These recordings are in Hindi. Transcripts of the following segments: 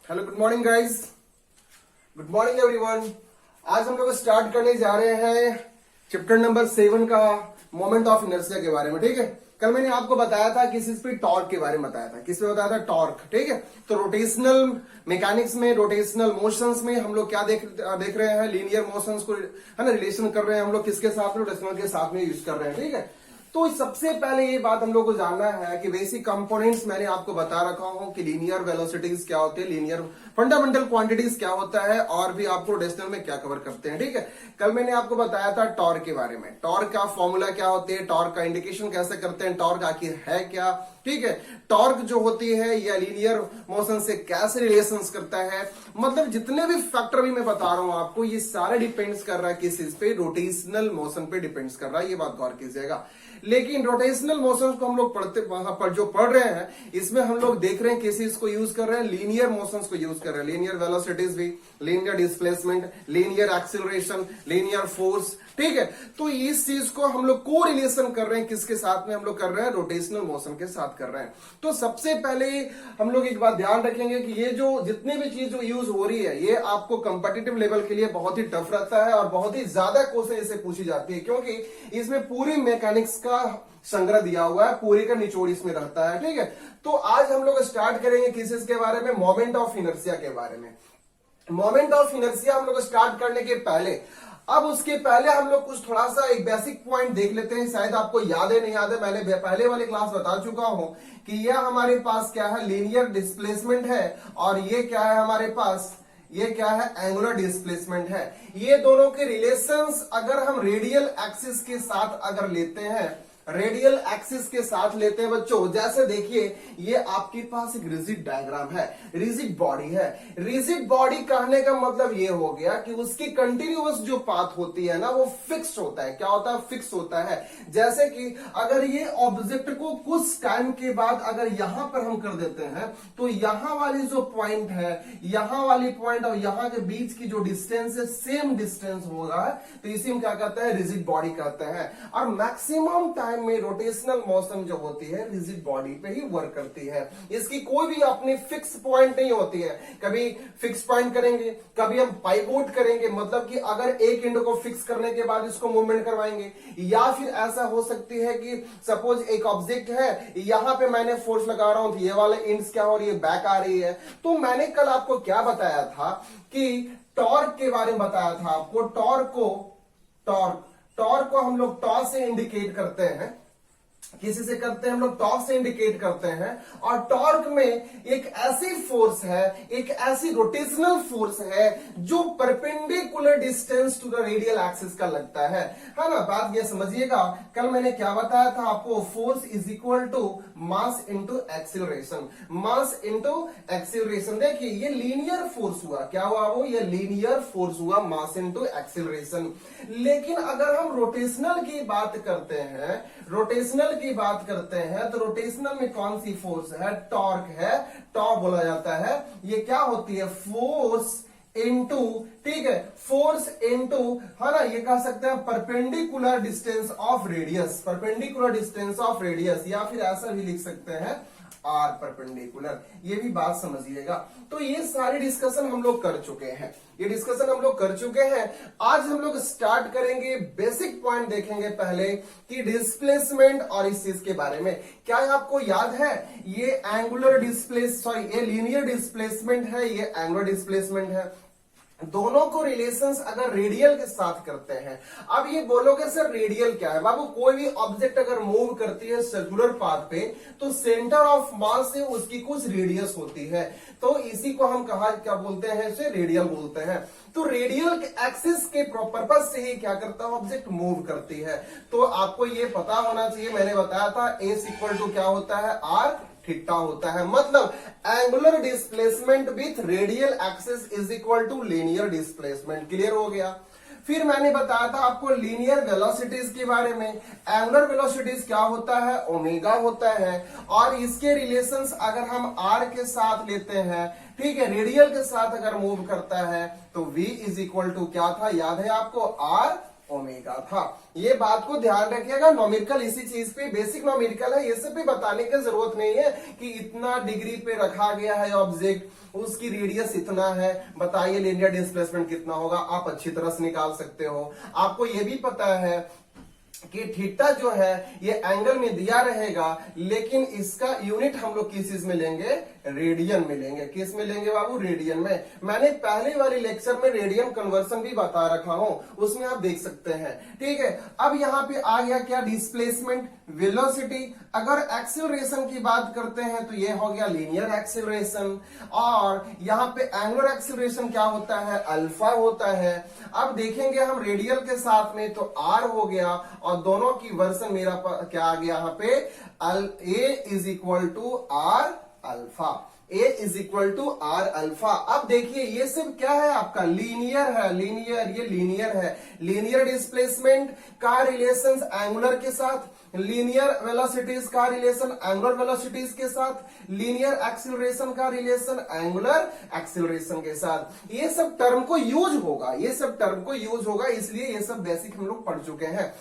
Hello, good morning guys. Good morning everyone. आज हम लोग स्टार्ट करने जा रहे हैं चैप्टर नंबर 7 का मोमेंट ऑफ इनर्शिया के बारे में। ठीक है, कल मैंने आपको बताया था किस चीज पे, टॉर्क के बारे में बताया था। किस पे बताया था? टॉर्क। ठीक है, तो रोटेशनल मैकेनिक्स में, रोटेशनल मोशंस में हम लोग क्या देख रहे हैं? लीनियर मोशंस को है ना रिलेशन कर रहे हैं हम लोग किसके साथ में? रोटेशनल के साथ में यूज कर रहे हैं। ठीक है, तो सबसे पहले ये बात हम लोग को जानना है कि बेसिक कंपोनेंट्स मैंने आपको बता रखा हूं कि लीनियर वेलोसिटीज क्या होती है, लीनियर फंडामेंटल क्वांटिटीज क्या होता है, और भी आपको रोटेशनल में क्या कवर करते हैं। ठीक है, कल मैंने आपको बताया था टॉर्क के बारे में। टॉर्क का फॉर्मूला क्या होती है, टॉर्क का इंडिकेशन कैसे करते हैं, टॉर्क आखिर है क्या। ठीक है, टॉर्क जो होती है या लीनियर मोशन से कैसे रिलेशंस करता है, मतलब जितने भी फैक्टर भी मैं बता रहा हूं आपको, ये सारे डिपेंड्स कर रहा है किस चीज पे? रोटेशनल मोशन पे डिपेंड्स कर रहा है। ये बात गौर कीजिएगा। लेकिन रोटेशनल मोशन को हम लोग पढ़ते पर जो पढ़ रहे हैं, इसमें हम लोग देख रहे हैं किस चीज को यूज कर रहे हैं? लीनियर मोशंस को यूज कर रहे हैं। लीनियर वेलोसिटीज भी, linear displacement, linear acceleration, linear force. ठीक है, तो इस चीज को हम लोग को रिलेशन कर रहे हैं किसके साथ में? हम लोग कर रहे हैं रोटेशनल मोशन के साथ कर रहे हैं। तो सबसे पहले हम लोग एक बात ध्यान रखेंगे कि ये जो जितनी भी चीज जो यूज हो रही है, ये आपको कंपेटिटिव लेवल के लिए बहुत ही टफ रहता है और बहुत ही ज्यादा क्वेश्चन इससे पूछी जाती है, क्योंकि इसमें पूरी मैकेनिक्स का संग्रह दिया हुआ है, पूरी का निचोड़ इसमें रहता है। ठीक है, तो आज हम लोग स्टार्ट करेंगे किस चीज के बारे में? मोमेंट ऑफ इनर्शिया के बारे में। मोमेंट ऑफ इनर्शिया हम लोग स्टार्ट करने के पहले, अब उसके पहले हम लोग कुछ थोड़ा सा एक बेसिक पॉइंट देख लेते हैं। शायद आपको याद है, नहीं याद है, मैंने पहले वाली क्लास बता चुका हूं कि यह हमारे पास क्या है? लीनियर डिस्प्लेसमेंट है, और ये क्या है हमारे पास? ये क्या है? एंगुलर डिस्प्लेसमेंट है। ये दोनों के रिलेशंस अगर हम रेडियल एक्सिस के साथ अगर लेते हैं, रेडियल एक्सिस के साथ लेते हैं बच्चों, जैसे देखिए ये आपके पास एक रिजिड डायग्राम है, रिजिड बॉडी है। रिजिड बॉडी कहने का मतलब ये हो गया कि उसकी कंटिन्यूअस जो पाथ होती है ना, वो फिक्स होता है। क्या होता है? फिक्स होता है। जैसे कि अगर ये ऑब्जेक्ट को कुछ टाइम के बाद अगर यहां पर हम कर देते हैं, तो यहां वाली जो पॉइंट है, यहां वाली पॉइंट और यहां के बीच की जो डिस्टेंस है, सेम डिस्टेंस होगा, तो इसी में क्या कहते हैं? रिजिड बॉडी कहते हैं। और मैक्सिमम टाइम में रोटेशनल मोशन जो होती है रिजिड बॉडी पे ही वर्क करती है। इसकी कोई भी अपनी फिक्स पॉइंट नहीं होती है। कभी फिक्स पॉइंट करेंगे, कभी हम पाइवोट करेंगे, मतलब कि अगर एक एंड को फिक्स करने के बाद इसको मूवमेंट करवाएंगे, या फिर ऐसा हो सकती है कि सपोज एक ऑब्जेक्ट है, यहां पे मैंने फोर्स लगा रहा हूं, तो ये वाले एंड्स क्या हो रही है? बैक आ रही है। तो मैंने कल आपको क्या बताया था कि टॉर्क के बारे में बताया था आपको। टॉर्क को हम लोग टॉर्क से इंडिकेट करते हैं। किसी से करते हैं हम लोग? टॉर्क से इंडिकेट करते हैं। और टॉर्क में एक ऐसी फोर्स है, एक ऐसी रोटेशनल फोर्स है जो perpendicular distance to the radial axis का लगता है ना? बात ये समझिएगा, कल मैंने क्या बताया था आपको? Force is equal to mass into acceleration. Mass into acceleration. देखिए ये लीनियर फोर्स हुआ। क्या हुआ? वो ये लीनियर फोर्स हुआ, मास इंटू एक्सीलरेशन। लेकिन अगर हम रोटेशनल की बात करते हैं, तो रोटेशनल में कौन सी फोर्स है? टॉर्क है। टॉर्क बोला जाता है। ये क्या होती है? फोर्स इनटू, ठीक है, फोर्स इनटू, है ना, ये कह सकते हैं perpendicular distance of radius. Perpendicular distance of radius, या फिर ऐसा भी लिख सकते हैं आर परपेंडिकुलर। ये भी बात समझिएगा। तो ये सारी डिस्कशन हम लोग कर चुके हैं। आज हम लोग स्टार्ट करेंगे, बेसिक पॉइंट देखेंगे पहले कि डिस्प्लेसमेंट और इस चीज के बारे में। क्या आपको याद है? ये ये लीनियर डिस्प्लेसमेंट है, ये एंगुलर डिस्प्लेसमेंट है। दोनों को रिलेशंस अगर रेडियल के साथ करते हैं, अब ये बोलोगे सर रेडियल क्या है? बाबू, कोई भी ऑब्जेक्ट अगर मूव करती है सर्कुलर पाथ पे, तो सेंटर ऑफ मास से उसकी कुछ रेडियस होती है, तो इसी को हम क्या बोलते हैं? इसे रेडियल बोलते हैं। तो रेडियल एक्सिस के पर्पस से ही क्या करता है? ऑब्जेक्ट मूव करती है। तो आपको ये पता होना चाहिए, मैंने बताया था एस इक्वल टू क्या होता है? आर थीटा होता है। मतलब angular displacement with radial axis is equal to linear displacement. Clear हो गया? फिर मैंने बताया था आपको लीनियर वेलोसिटीज के बारे में। एंगुलर वेलोसिटीज क्या होता है? ओमेगा होता है। और इसके रिलेशंस अगर हम आर के साथ लेते हैं, ठीक है, रेडियल के साथ अगर मूव करता है, तो v इज इक्वल टू क्या था? याद है आपको? आर ओमेगा था। ये बात को ध्यान रखिएगा, नॉमेरिकल इसी चीज पे बेसिक नॉमेरिकल है, ये सब भी बताने की जरूरत नहीं है कि इतना डिग्री पे रखा गया है ऑब्जेक्ट, उसकी रेडियस इतना है, बताइए लीनियर डिस्प्लेसमेंट कितना होगा, आप अच्छी तरह से निकाल सकते हो। आपको ये भी पता है कि थीटा जो है ये एंगल में दिया रहेगा, लेकिन इसका यूनिट हम लोग किस चीज में लेंगे, रेडियन में लेंगे। किस में लेंगे बाबू, रेडियन में। मैंने पहले वाली लेक्चर में रेडियन कन्वर्सन भी बता रखा हूं, उसमें आप देख सकते हैं। ठीक है, अब यहां पे आ गया क्या, डिस्प्लेसमेंट, वेलोसिटी। अगर एक्सेलरेशन की बात करते हैं तो ये हो गया लीनियर एक्सेलरेशन, और यहां पे एंगुलर एक्सेलरेशन क्या होता है, अल्फा होता है। अब देखेंगे हम रेडियल के साथ में तो आर हो गया, और दोनों की वर्सन मेरा क्या आ गया यहाँ पे, A is equal to R alpha, A is equal to R alpha. अब देखिए ये सब क्या है, आपका लीनियर है, लीनियर, ये लीनियर है। लीनियर डिस्प्लेसमेंट का रिलेशन एंगुलर के साथ, लीनियर वेलोसिटीज का रिलेशन एंगुलर वेलोसिटीज के साथ, लीनियर एक्सीलरेशन का रिलेशन एंगुलर एक्सीलरेशन के साथ। ये सब टर्म को यूज होगा, ये सब टर्म को यूज होगा, इसलिए ये सब बेसिक हम लोग पढ़ चुके हैं।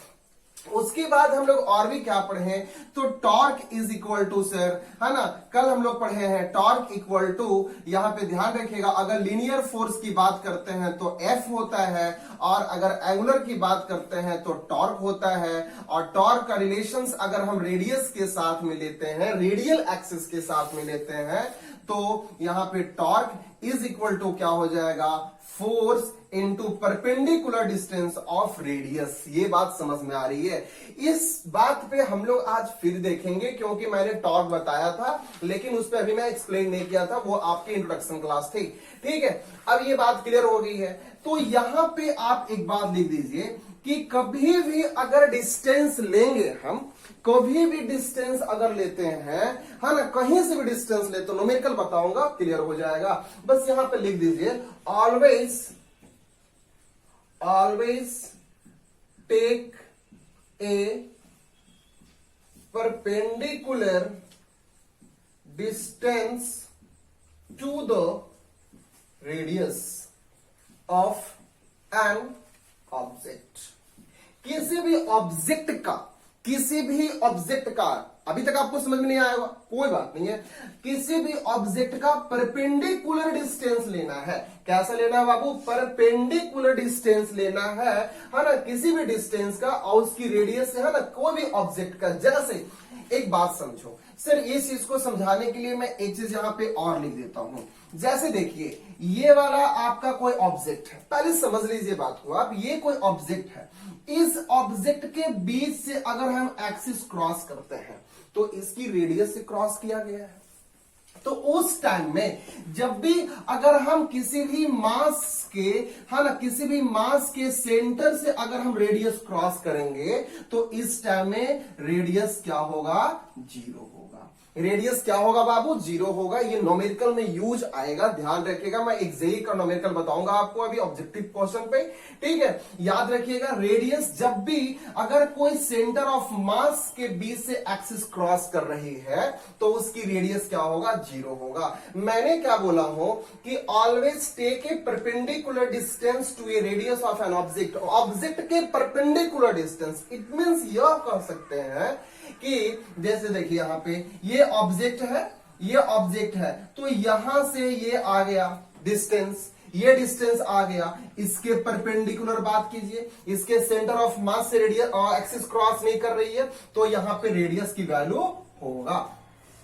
उसके बाद हम लोग और भी क्या पढ़े, तो torque is equal to, sir है ना, कल हम लोग पढ़े हैं टॉर्क इक्वल टू, यहां पे ध्यान रखिएगा, अगर लीनियर फोर्स की बात करते हैं तो एफ होता है, और अगर एंगुलर की बात करते हैं तो टॉर्क होता है। और टॉर्क का रिलेशंस अगर हम रेडियस के साथ में लेते हैं, रेडियल एक्सिस के साथ में लेते हैं, तो यहां पे टॉर्क इज इक्वल टू क्या हो जाएगा, force into perpendicular distance of radius. ये बात समझ में आ रही है। इस बात पे हम लोग आज फिर देखेंगे, क्योंकि मैंने टॉर्क बताया था लेकिन उस पर अभी मैं एक्सप्लेन नहीं किया था, वो आपकी इंट्रोडक्शन क्लास थी। ठीक है, अब ये बात क्लियर हो गई है। तो यहां पे आप एक बात लिख दीजिए कि कभी भी अगर डिस्टेंस लेंगे हम, कभी भी डिस्टेंस अगर लेते हैं, है ना, कहीं से भी डिस्टेंस ले, तो न्यूमेरिकल बताऊंगा, क्लियर हो जाएगा। बस यहां पे लिख दीजिए, always take a perpendicular distance to the radius of an object। किसी भी ऑब्जेक्ट का, अभी तक आपको समझ में नहीं आया होगा, कोई बात नहीं है, किसी भी ऑब्जेक्ट का परपेंडिकुलर डिस्टेंस लेना है। कैसा लेना है बाबू, परपेंडिकुलर डिस्टेंस लेना है ना, किसी भी डिस्टेंस का, और उसकी रेडियस से, है ना, कोई भी ऑब्जेक्ट का। जैसे एक बात समझो सर, इस चीज को समझाने के लिए मैं एक चीज यहां पे और लिख देता हूं। जैसे देखिए, ये वाला आपका कोई ऑब्जेक्ट है, पहले समझ लीजिए बात को आप, ये कोई ऑब्जेक्ट है, इस ऑब्जेक्ट के बीच से अगर हम एक्सिस क्रॉस करते हैं तो इसकी रेडियस से क्रॉस किया गया है। तो उस टाइम में जब भी अगर हम किसी भी मास के, है ना, किसी भी मास के सेंटर से अगर हम रेडियस क्रॉस करेंगे तो इस टाइम में रेडियस क्या होगा, जीरो होगा। रेडियस क्या होगा बाबू, जीरो होगा। ये न्यूमेरिकल में यूज आएगा, ध्यान रखिएगा। मैं एक जेई का न्यूमेरिकल बताऊंगा आपको अभी ऑब्जेक्टिव क्वेश्चन पे, ठीक है। याद रखिएगा, रेडियस जब भी अगर कोई सेंटर ऑफ मास के बीच से एक्सिस क्रॉस कर रही है तो उसकी रेडियस क्या होगा, जीरो होगा। मैंने क्या बोला हूं कि always take a perpendicular distance to a radius of an object. Object के परपेंडिकुलर डिस्टेंस, इट मींस यह कह सकते हैं कि जैसे देखिए यहां पे ये ऑब्जेक्ट है, ये ऑब्जेक्ट है, तो यहां से ये आ गया डिस्टेंस, ये डिस्टेंस आ गया, इसके परपेंडिकुलर बात कीजिए, इसके सेंटर ऑफ मास से रेडियस एक्सिस क्रॉस नहीं कर रही है तो यहां पे रेडियस की वैल्यू होगा।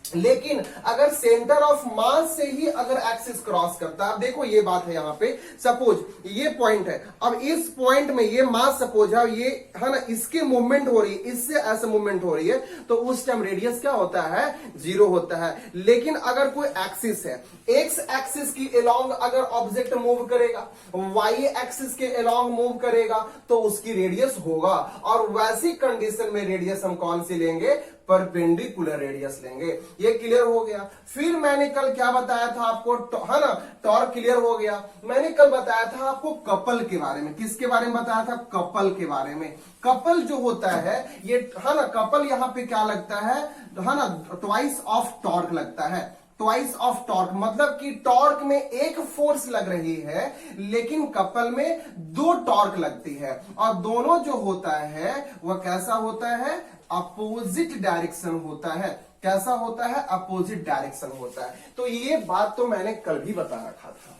लेकिन अगर सेंटर ऑफ मास से ही अगर एक्सिस क्रॉस करता है, अब देखो ये बात है यहां पे, सपोज ये पॉइंट है, अब इस पॉइंट में ये मास सपोज है, ये है ना, इसकी मूवमेंट हो रही है, इससे ऐसे मूवमेंट हो रही है, तो उस टाइम रेडियस क्या होता है, जीरो होता है। लेकिन अगर कोई एक्सिस है, एक्स एक्सिस की अलोंग अगर ऑब्जेक्ट मूव करेगा, वाई एक्सिस के अलोंग मूव करेगा, तो उसकी रेडियस होगा। और वैसी कंडीशन में रेडियस हम कौन सी लेंगे, परपेंडिकुलर रेडियस लेंगे। ये क्लियर हो गया। फिर मैंने कल क्या बताया था आपको, है ना, टॉर्क क्लियर हो गया। मैंने कल बताया था आपको कपल के बारे में। किसके बारे में बताया था, कपल के बारे में। कपल जो होता है ये, है ना, कपल यहां पे क्या लगता है ना, ट्वाइस ऑफ टॉर्क लगता है। ट्वाइस ऑफ टॉर्क, मतलब कि टॉर्क में एक फोर्स लग रही है लेकिन कपल में दो टॉर्क लगती है, और दोनों जो होता है वह कैसा होता है, अपोजिट डायरेक्शन होता है। कैसा होता है, अपोजिट डायरेक्शन होता है। तो ये बात तो मैंने कल भी बता रखा था,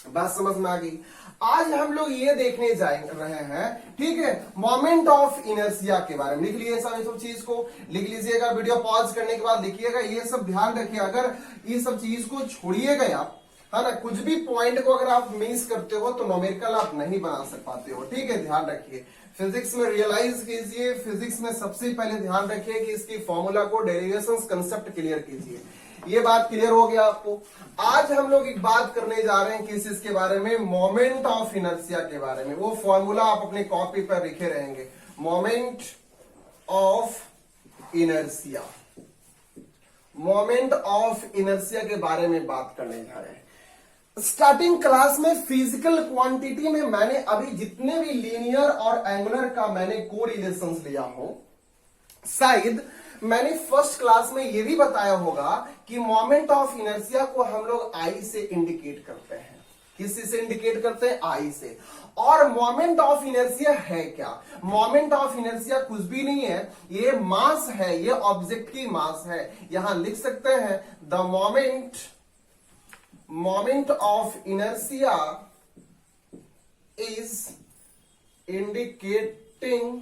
बात समझ में आ गई। आज हम लोग ये देखने जा रहे हैं, ठीक है, मोमेंट ऑफ इनर्शिया के बारे में। लिख लीजिए सब चीज को, लिख लीजिएगा, वीडियो पॉज करने के बाद लिखिएगा, ये सब ध्यान रखिए। अगर ये सब चीज को छोड़िएगा आप, है ना, कुछ भी पॉइंट को अगर आप मिस करते हो तो न्यूमेरिकल आप नहीं बना पाते हो, ठीक है, ध्यान रखिए। फिजिक्स में रियलाइज कीजिए, फिजिक्स में सबसे पहले ध्यान रखिए कि इसकी फॉर्मूला को, डेरिवेशंस, कंसेप्ट क्लियर कीजिए। ये बात क्लियर हो गया आपको। आज हम लोग एक बात करने जा रहे हैं किस चीज के बारे में, मोमेंट ऑफ इनर्शिया के बारे में। वो फॉर्मूला आप अपने कॉपी पर लिखे रहेंगे, moment of inertia. Moment of inertia के बारे में बात करने जा रहे हैं। स्टार्टिंग क्लास में फिजिकल क्वांटिटी में मैंने अभी जितने भी लीनियर और एंगुलर का मैंने कोरिलेशंस लिया हूं, शायद मैंने फर्स्ट क्लास में यह भी बताया होगा कि मोमेंट ऑफ इनर्शिया को हम लोग आई से इंडिकेट करते हैं। किसी से इंडिकेट करते हैं, आई से। और मोमेंट ऑफ इनर्शिया है क्या, मोमेंट ऑफ इनर्शिया कुछ भी नहीं है, ये मास है, ये ऑब्जेक्ट की मास है। यहां लिख सकते हैं the moment of inertia is indicating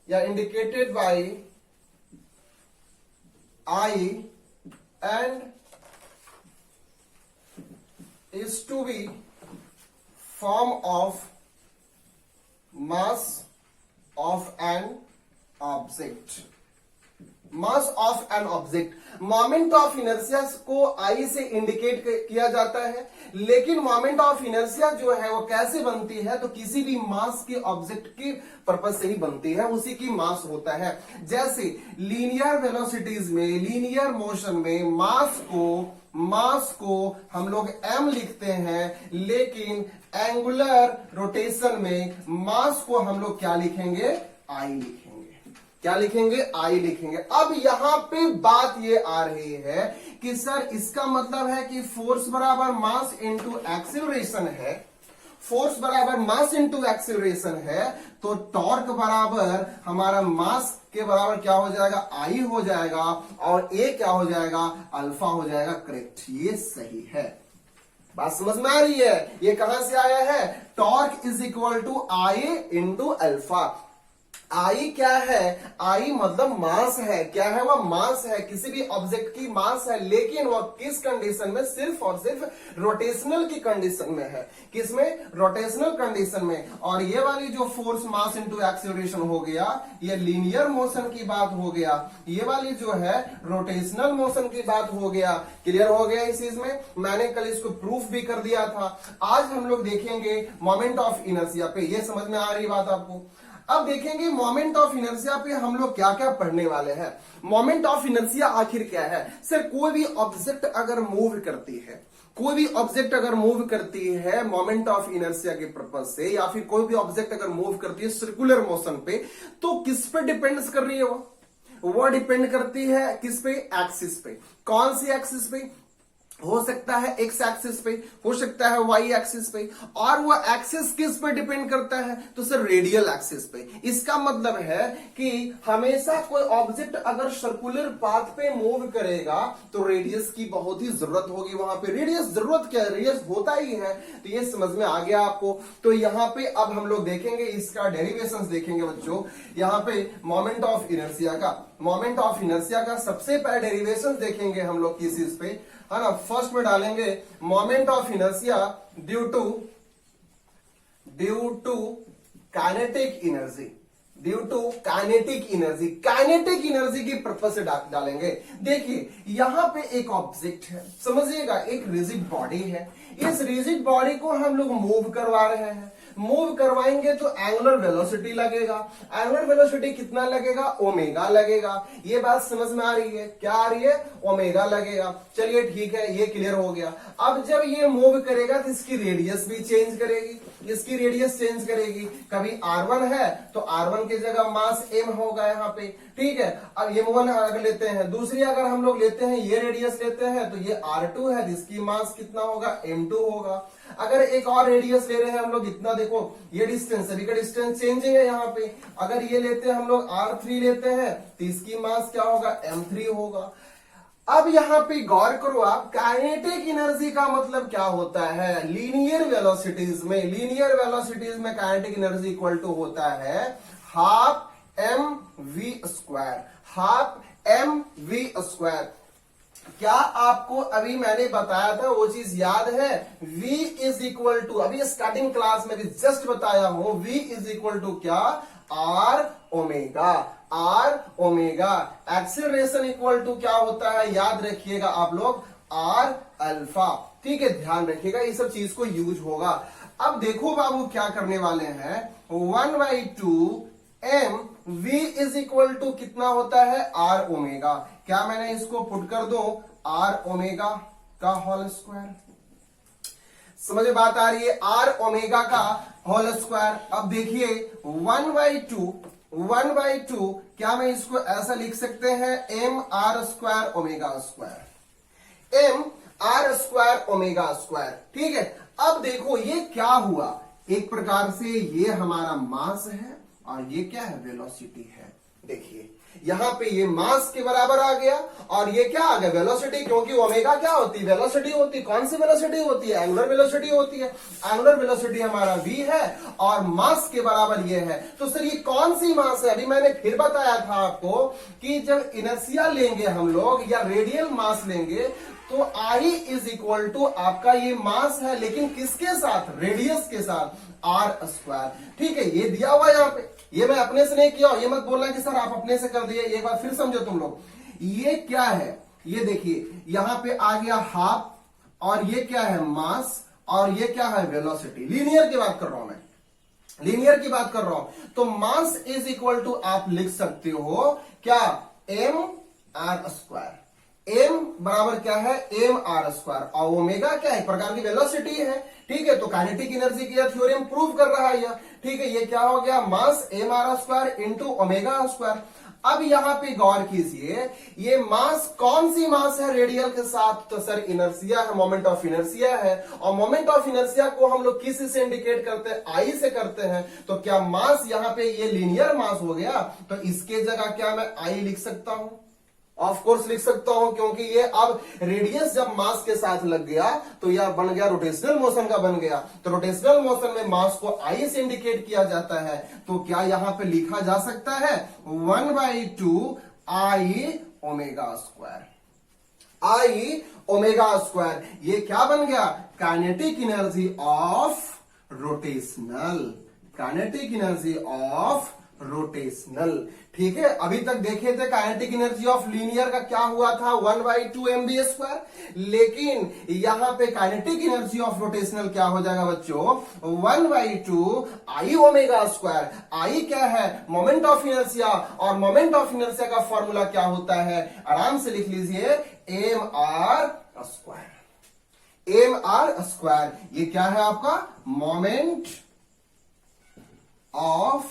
या indicated by I and is to be form of mass of an object. Mass of an object. Moment of inertia को आई से इंडिकेट किया जाता है, लेकिन मोमेंट ऑफ इनर्शिया जो है वो कैसे बनती है, तो किसी भी मास के ऑब्जेक्ट के पर्पज से ही बनती है, उसी की मास होता है। जैसे लीनियर वेलोसिटीज में, लीनियर मोशन में मास को हम लोग m लिखते हैं, लेकिन एंगुलर रोटेशन में मास को हम लोग क्या लिखेंगे, I लिखेंगे। क्या लिखेंगे, आई लिखेंगे। अब यहां पे बात ये आ रही है कि सर इसका मतलब है कि फोर्स बराबर मास इंटू एक्सीलरेशन है, फोर्स बराबर मास इंटू एक्सीलरेशन है, तो टॉर्क बराबर हमारा मास के बराबर क्या हो जाएगा, आई हो जाएगा, और ए क्या हो जाएगा, अल्फा हो जाएगा। करेक्ट, ये सही है। बात समझ में आ रही है। ये कहां से आया है, torque is equal to I into alpha. I क्या है, आई मतलब मास है। क्या है, वह मास है, किसी भी ऑब्जेक्ट की मास है, लेकिन वह किस कंडीशन में, सिर्फ और सिर्फ रोटेशनल की कंडीशन में है। किसमें, रोटेशनल कंडीशन में। और ये वाली जो फोर्स मास इंटू एक्सीलरेशन हो गया, ये लीनियर मोशन की बात हो गया, ये वाली जो है रोटेशनल मोशन की बात हो गया। क्लियर हो गया इस चीज में। मैंने कल इसको प्रूफ भी कर दिया था। आज हम लोग देखेंगे मोमेंट ऑफ इनर्शिया पे। ये समझ में आ रही बात आपको। अब देखेंगे मोमेंट ऑफ इनर्शिया पे हम लोग क्या क्या पढ़ने वाले हैं। मोमेंट ऑफ इनर्शिया आखिर क्या है, सर कोई भी ऑब्जेक्ट अगर मूव करती है, कोई भी ऑब्जेक्ट अगर मूव करती है मोमेंट ऑफ इनर्शिया के पर्पज से, या फिर कोई भी ऑब्जेक्ट अगर मूव करती है सर्कुलर मोशन पे, तो किस पे डिपेंड्स कर रही है वो डिपेंड करती है किस पे, एक्सिस पे। कौन सी एक्सिस पे, हो सकता है एक्स एक्सिस पे, हो सकता है वाई एक्सिस पे, और वो एक्सिस किस पे डिपेंड करता है, तो सर रेडियल एक्सिस पे। इसका मतलब है कि हमेशा कोई ऑब्जेक्ट अगर सर्कुलर पाथ पे मूव करेगा तो रेडियस की बहुत ही जरूरत होगी वहां पे। रेडियस जरूरत क्या है, रेडियस होता ही है। तो ये समझ में आ गया आपको। तो यहाँ पे अब हम लोग देखेंगे, इसका डेरिवेशंस देखेंगे बच्चों। यहाँ पे मोमेंट ऑफ इनर्शिया का सबसे पहले डेरिवेशन देखेंगे हम लोग किस चीज पे, है ना। फर्स्ट में डालेंगे moment of inertia due to kinetic energy, kinetic energy की पर्पज से डालेंगे। देखिए यहां पे एक ऑब्जेक्ट है, समझिएगा, एक रिजिड बॉडी है। इस रिजिड बॉडी को हम लोग मूव करवा रहे हैं, मूव करवाएंगे तो एंगुलर वेलोसिटी लगेगा। एंगुलर वेलोसिटी कितना लगेगा? ओमेगा लगेगा। ये बात समझ में आ रही है? क्या आ रही है? ओमेगा लगेगा। चलिए ठीक है, ये क्लियर हो गया। अब जब ये मूव करेगा तो इसकी रेडियस भी चेंज करेगी, इसकी रेडियस चेंज करेगी। कभी r1 है तो r1 की जगह मास m होगा यहाँ पे, ठीक है। अब m1 अगर लेते हैं, दूसरी अगर हम लोग लेते हैं, ये रेडियस लेते हैं तो ये r2 है, इसकी मास कितना होगा? m2 होगा। अगर एक और रेडियस ले रहे हैं हम लोग, इतना देखो ये डिस्टेंस, सभी का डिस्टेंस चेंजिंग है यहाँ पे। अगर ये लेते हैं हम लोग r3 लेते हैं तो इसकी मास क्या होगा? m3 होगा। अब यहां पे गौर करो आप, काइनेटिक एनर्जी का मतलब क्या होता है? लीनियर वेलोसिटीज में, लीनियर वेलोसिटीज में काइनेटिक एनर्जी इक्वल टू होता है half M V square, half M V square. क्या आपको अभी मैंने बताया था वो चीज याद है? v इज इक्वल टू, अभी स्टार्टिंग क्लास में भी जस्ट बताया हूं, v इज इक्वल टू क्या? r omega, r omega. Acceleration equal to क्या होता है? याद रखिएगा आप लोग, r अल्फा। ठीक है, ध्यान रखिएगा, ये सब चीज को यूज होगा। अब देखो बाबू क्या करने वाले हैं, 1/2 m v is equal to कितना होता है? r omega. क्या मैंने इसको पुट कर दूं? r ओमेगा का होल स्क्वायर। समझ में बात आ रही है? r ओमेगा का होल स्क्वायर। अब देखिए 1/2 क्या मैं इसको ऐसा लिख सकते हैं? m r square omega square, m r square omega square. ठीक है, अब देखो ये क्या हुआ, एक प्रकार से ये हमारा मास है और ये क्या है? वेलोसिटी है। देखिए यहां पे ये मास के बराबर आ गया और ये क्या आ गया? वेलोसिटी, क्योंकि ओमेगा क्या होती है? वेलोसिटी होती है। कौन सी वेलोसिटी होती है? एंगुलर वेलोसिटी होती है। एंगुलर वेलोसिटी हमारा v है और मास के बराबर ये है। तो सर ये कौन सी मास है? अभी मैंने फिर बताया था आपको कि जब इनर्शिया लेंगे हम लोग या रेडियल मास लेंगे तो I इज इक्वल टू आपका ये मास है, लेकिन किसके साथ? रेडियस के साथ, r स्क्वायर। ठीक है, ये दिया हुआ यहाँ पे, ये मैं अपने से नहीं किया, ये मत बोलना कि सर आप अपने से कर दिए। एक बार फिर समझो तुम लोग, ये क्या है? ये देखिए यहां पे आ गया हाफ, और ये क्या है? मास, और ये क्या है? वेलोसिटी। लीनियर की बात कर रहा हूं मैं, लीनियर की बात कर रहा हूं। तो मास इज इक्वल टू आप लिख सकते हो क्या? m r square. m बराबर क्या है? m r square. और ओमेगा क्या है? एक प्रकार की वेलोसिटी है। ठीक है, तो काइनेटिक एनर्जी की थ्योरम प्रूव कर रहा है यह। ठीक है, ये क्या हो गया? मास m r square into omega square. अब यहां पे गौर कीजिए, ये मास कौन सी मास है रेडियल के साथ? तो सर इनर्शिया है, मोमेंट ऑफ इनर्शिया है। और मोमेंट ऑफ इनर्शिया को हम लोग किस से इंडिकेट करते हैं? आई से करते हैं। तो क्या मास यहां पे ये लीनियर मास हो गया? तो इसके जगह क्या मैं आई लिख सकता हूं? ऑफ कोर्स लिख सकता हूं, क्योंकि ये अब रेडियस जब मास के साथ लग गया तो यह बन गया रोटेशनल मोशन का बन गया। तो रोटेशनल मोशन में मास को आई से इंडिकेट किया जाता है। तो क्या यहां पे लिखा जा सकता है? 1/2 I omega square, I omega square. ये क्या बन गया? Kinetic energy of rotational, kinetic energy of rotational. ठीक है, अभी तक देखे थे काइनेटिक एनर्जी ऑफ लीनियर का क्या हुआ था? 1/2 mv स्क्वायर। लेकिन यहां पे काइनेटिक एनर्जी ऑफ रोटेशनल क्या हो जाएगा बच्चों? 1/2 आई ओमेगा स्क्वायर। आई क्या है? मोमेंट ऑफ इनर्शिया, और मोमेंट ऑफ इनर्शिया का फॉर्मूला क्या होता है? आराम से लिख लीजिए, m r square, m r square. ये क्या है आपका? Moment of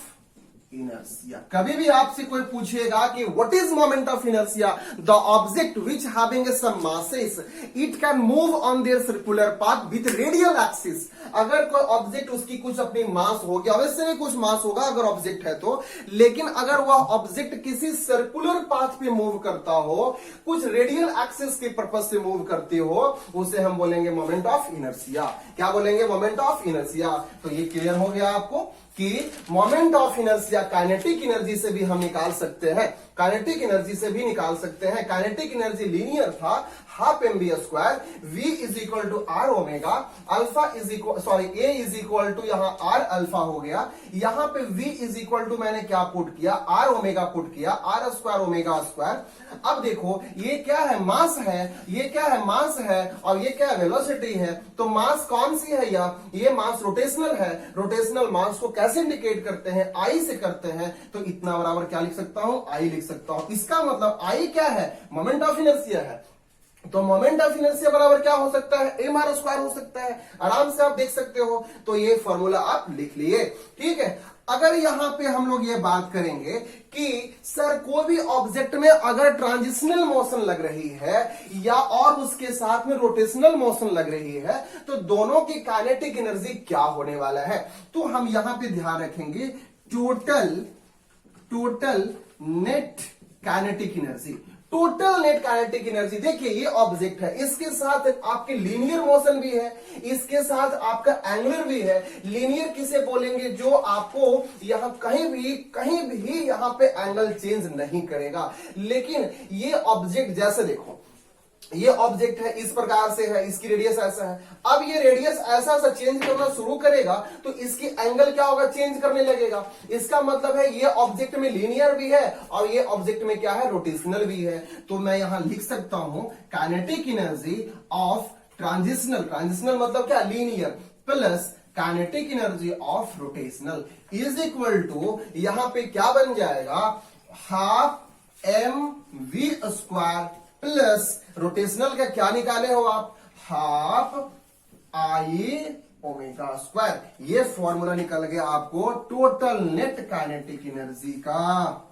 inertia. कभी भी आपसे कोई पूछेगा कि what is moment of inertia, the object which having some masses it can move on their circular path with radial axis. अगर कोई ऑब्जेक्ट उसकी कुछ अपनी मास हो गया, वैसे भी कुछ मास होगा अगर ऑब्जेक्ट है तो, लेकिन अगर वह ऑब्जेक्ट किसी सर्कुलर पाथ पे मूव करता हो, कुछ रेडियल एक्सिस के पर्पज से मूव करते हो, उसे हम बोलेंगे मोमेंट ऑफ इनर्शिया। क्या बोलेंगे? Moment of inertia. तो ये क्लियर हो गया आपको कि moment of inertia kinetic energy से भी हम निकाल सकते हैं। काइनेटिक एनर्जी से भी निकाल सकते हैं। काइनेटिक एनर्जी लीनियर था, half M B square, v is equal to R omega, alpha is equal sorry A is equal to यहां आर अल्फा हो गया, यहां पे v इज इक्वल टू मैंने क्या पुट किया, आर ओमेगा पुट किया, आर स्क्वायर ओमेगा स्क्वायर। अब देखो ये क्या है, मास है, ये क्या है, मास है, और ये क्या है, वेलोसिटी है। तो मास कौन सी है, ये मास रोटेशनल है। रोटेशनल मास को कैसे इंडिकेट करते हैं, आई से करते हैं। तो इतना बराबर क्या लिख सकता हूं, आई लिख सकता हूं। इसका मतलब आई क्या है, मोमेंट ऑफ इनर्शिया है। तो मोमेंट ऑफ इनर्शिया बराबर क्या हो सकता है, एम आर स्क्वायर हो सकता है। आराम से आप देख सकते हो। तो ये फॉर्मूला आप लिख लिए, ठीक है। अगर यहां पे हम लोग ये बात करेंगे कि सर कोई भी ऑब्जेक्ट में अगर ट्रांजिशनल मोशन लग रही है या और उसके साथ में रोटेशनल मोशन लग रही है, तो दोनों की काइनेटिक एनर्जी क्या होने वाला है। तो हम यहां पे ध्यान रखेंगे total net kinetic energy. Total net kinetic energy, देखिए ये ऑब्जेक्ट है, इसके साथ आपके लीनियर मोशन भी है, इसके साथ आपका एंगुलर भी है। लीनियर किसे बोलेंगे, जो आपको यहां कहीं भी यहां पे एंगल चेंज नहीं करेगा। लेकिन ये ऑब्जेक्ट जैसे देखो, ये ऑब्जेक्ट है, इस प्रकार से है, इसकी रेडियस ऐसा है। अब ये रेडियस ऐसा सा चेंज करना शुरू करेगा तो इसकी एंगल क्या होगा, चेंज करने लगेगा। इसका मतलब है ये ऑब्जेक्ट में लीनियर भी है और ये ऑब्जेक्ट में क्या है, रोटेशनल भी है। तो मैं यहां लिख सकता हूं काइनेटिक एनर्जी ऑफ ट्रांजिशनल मतलब क्या, linear, plus kinetic energy of rotational is equal to, यहां पे क्या बन जाएगा, half M V square plus rotational का क्या निकाले हो आप, हाफ आई ओमेगा स्क्वायर। ये फॉर्मूला निकल गया आपको टोटल नेट काइनेटिक एनर्जी का,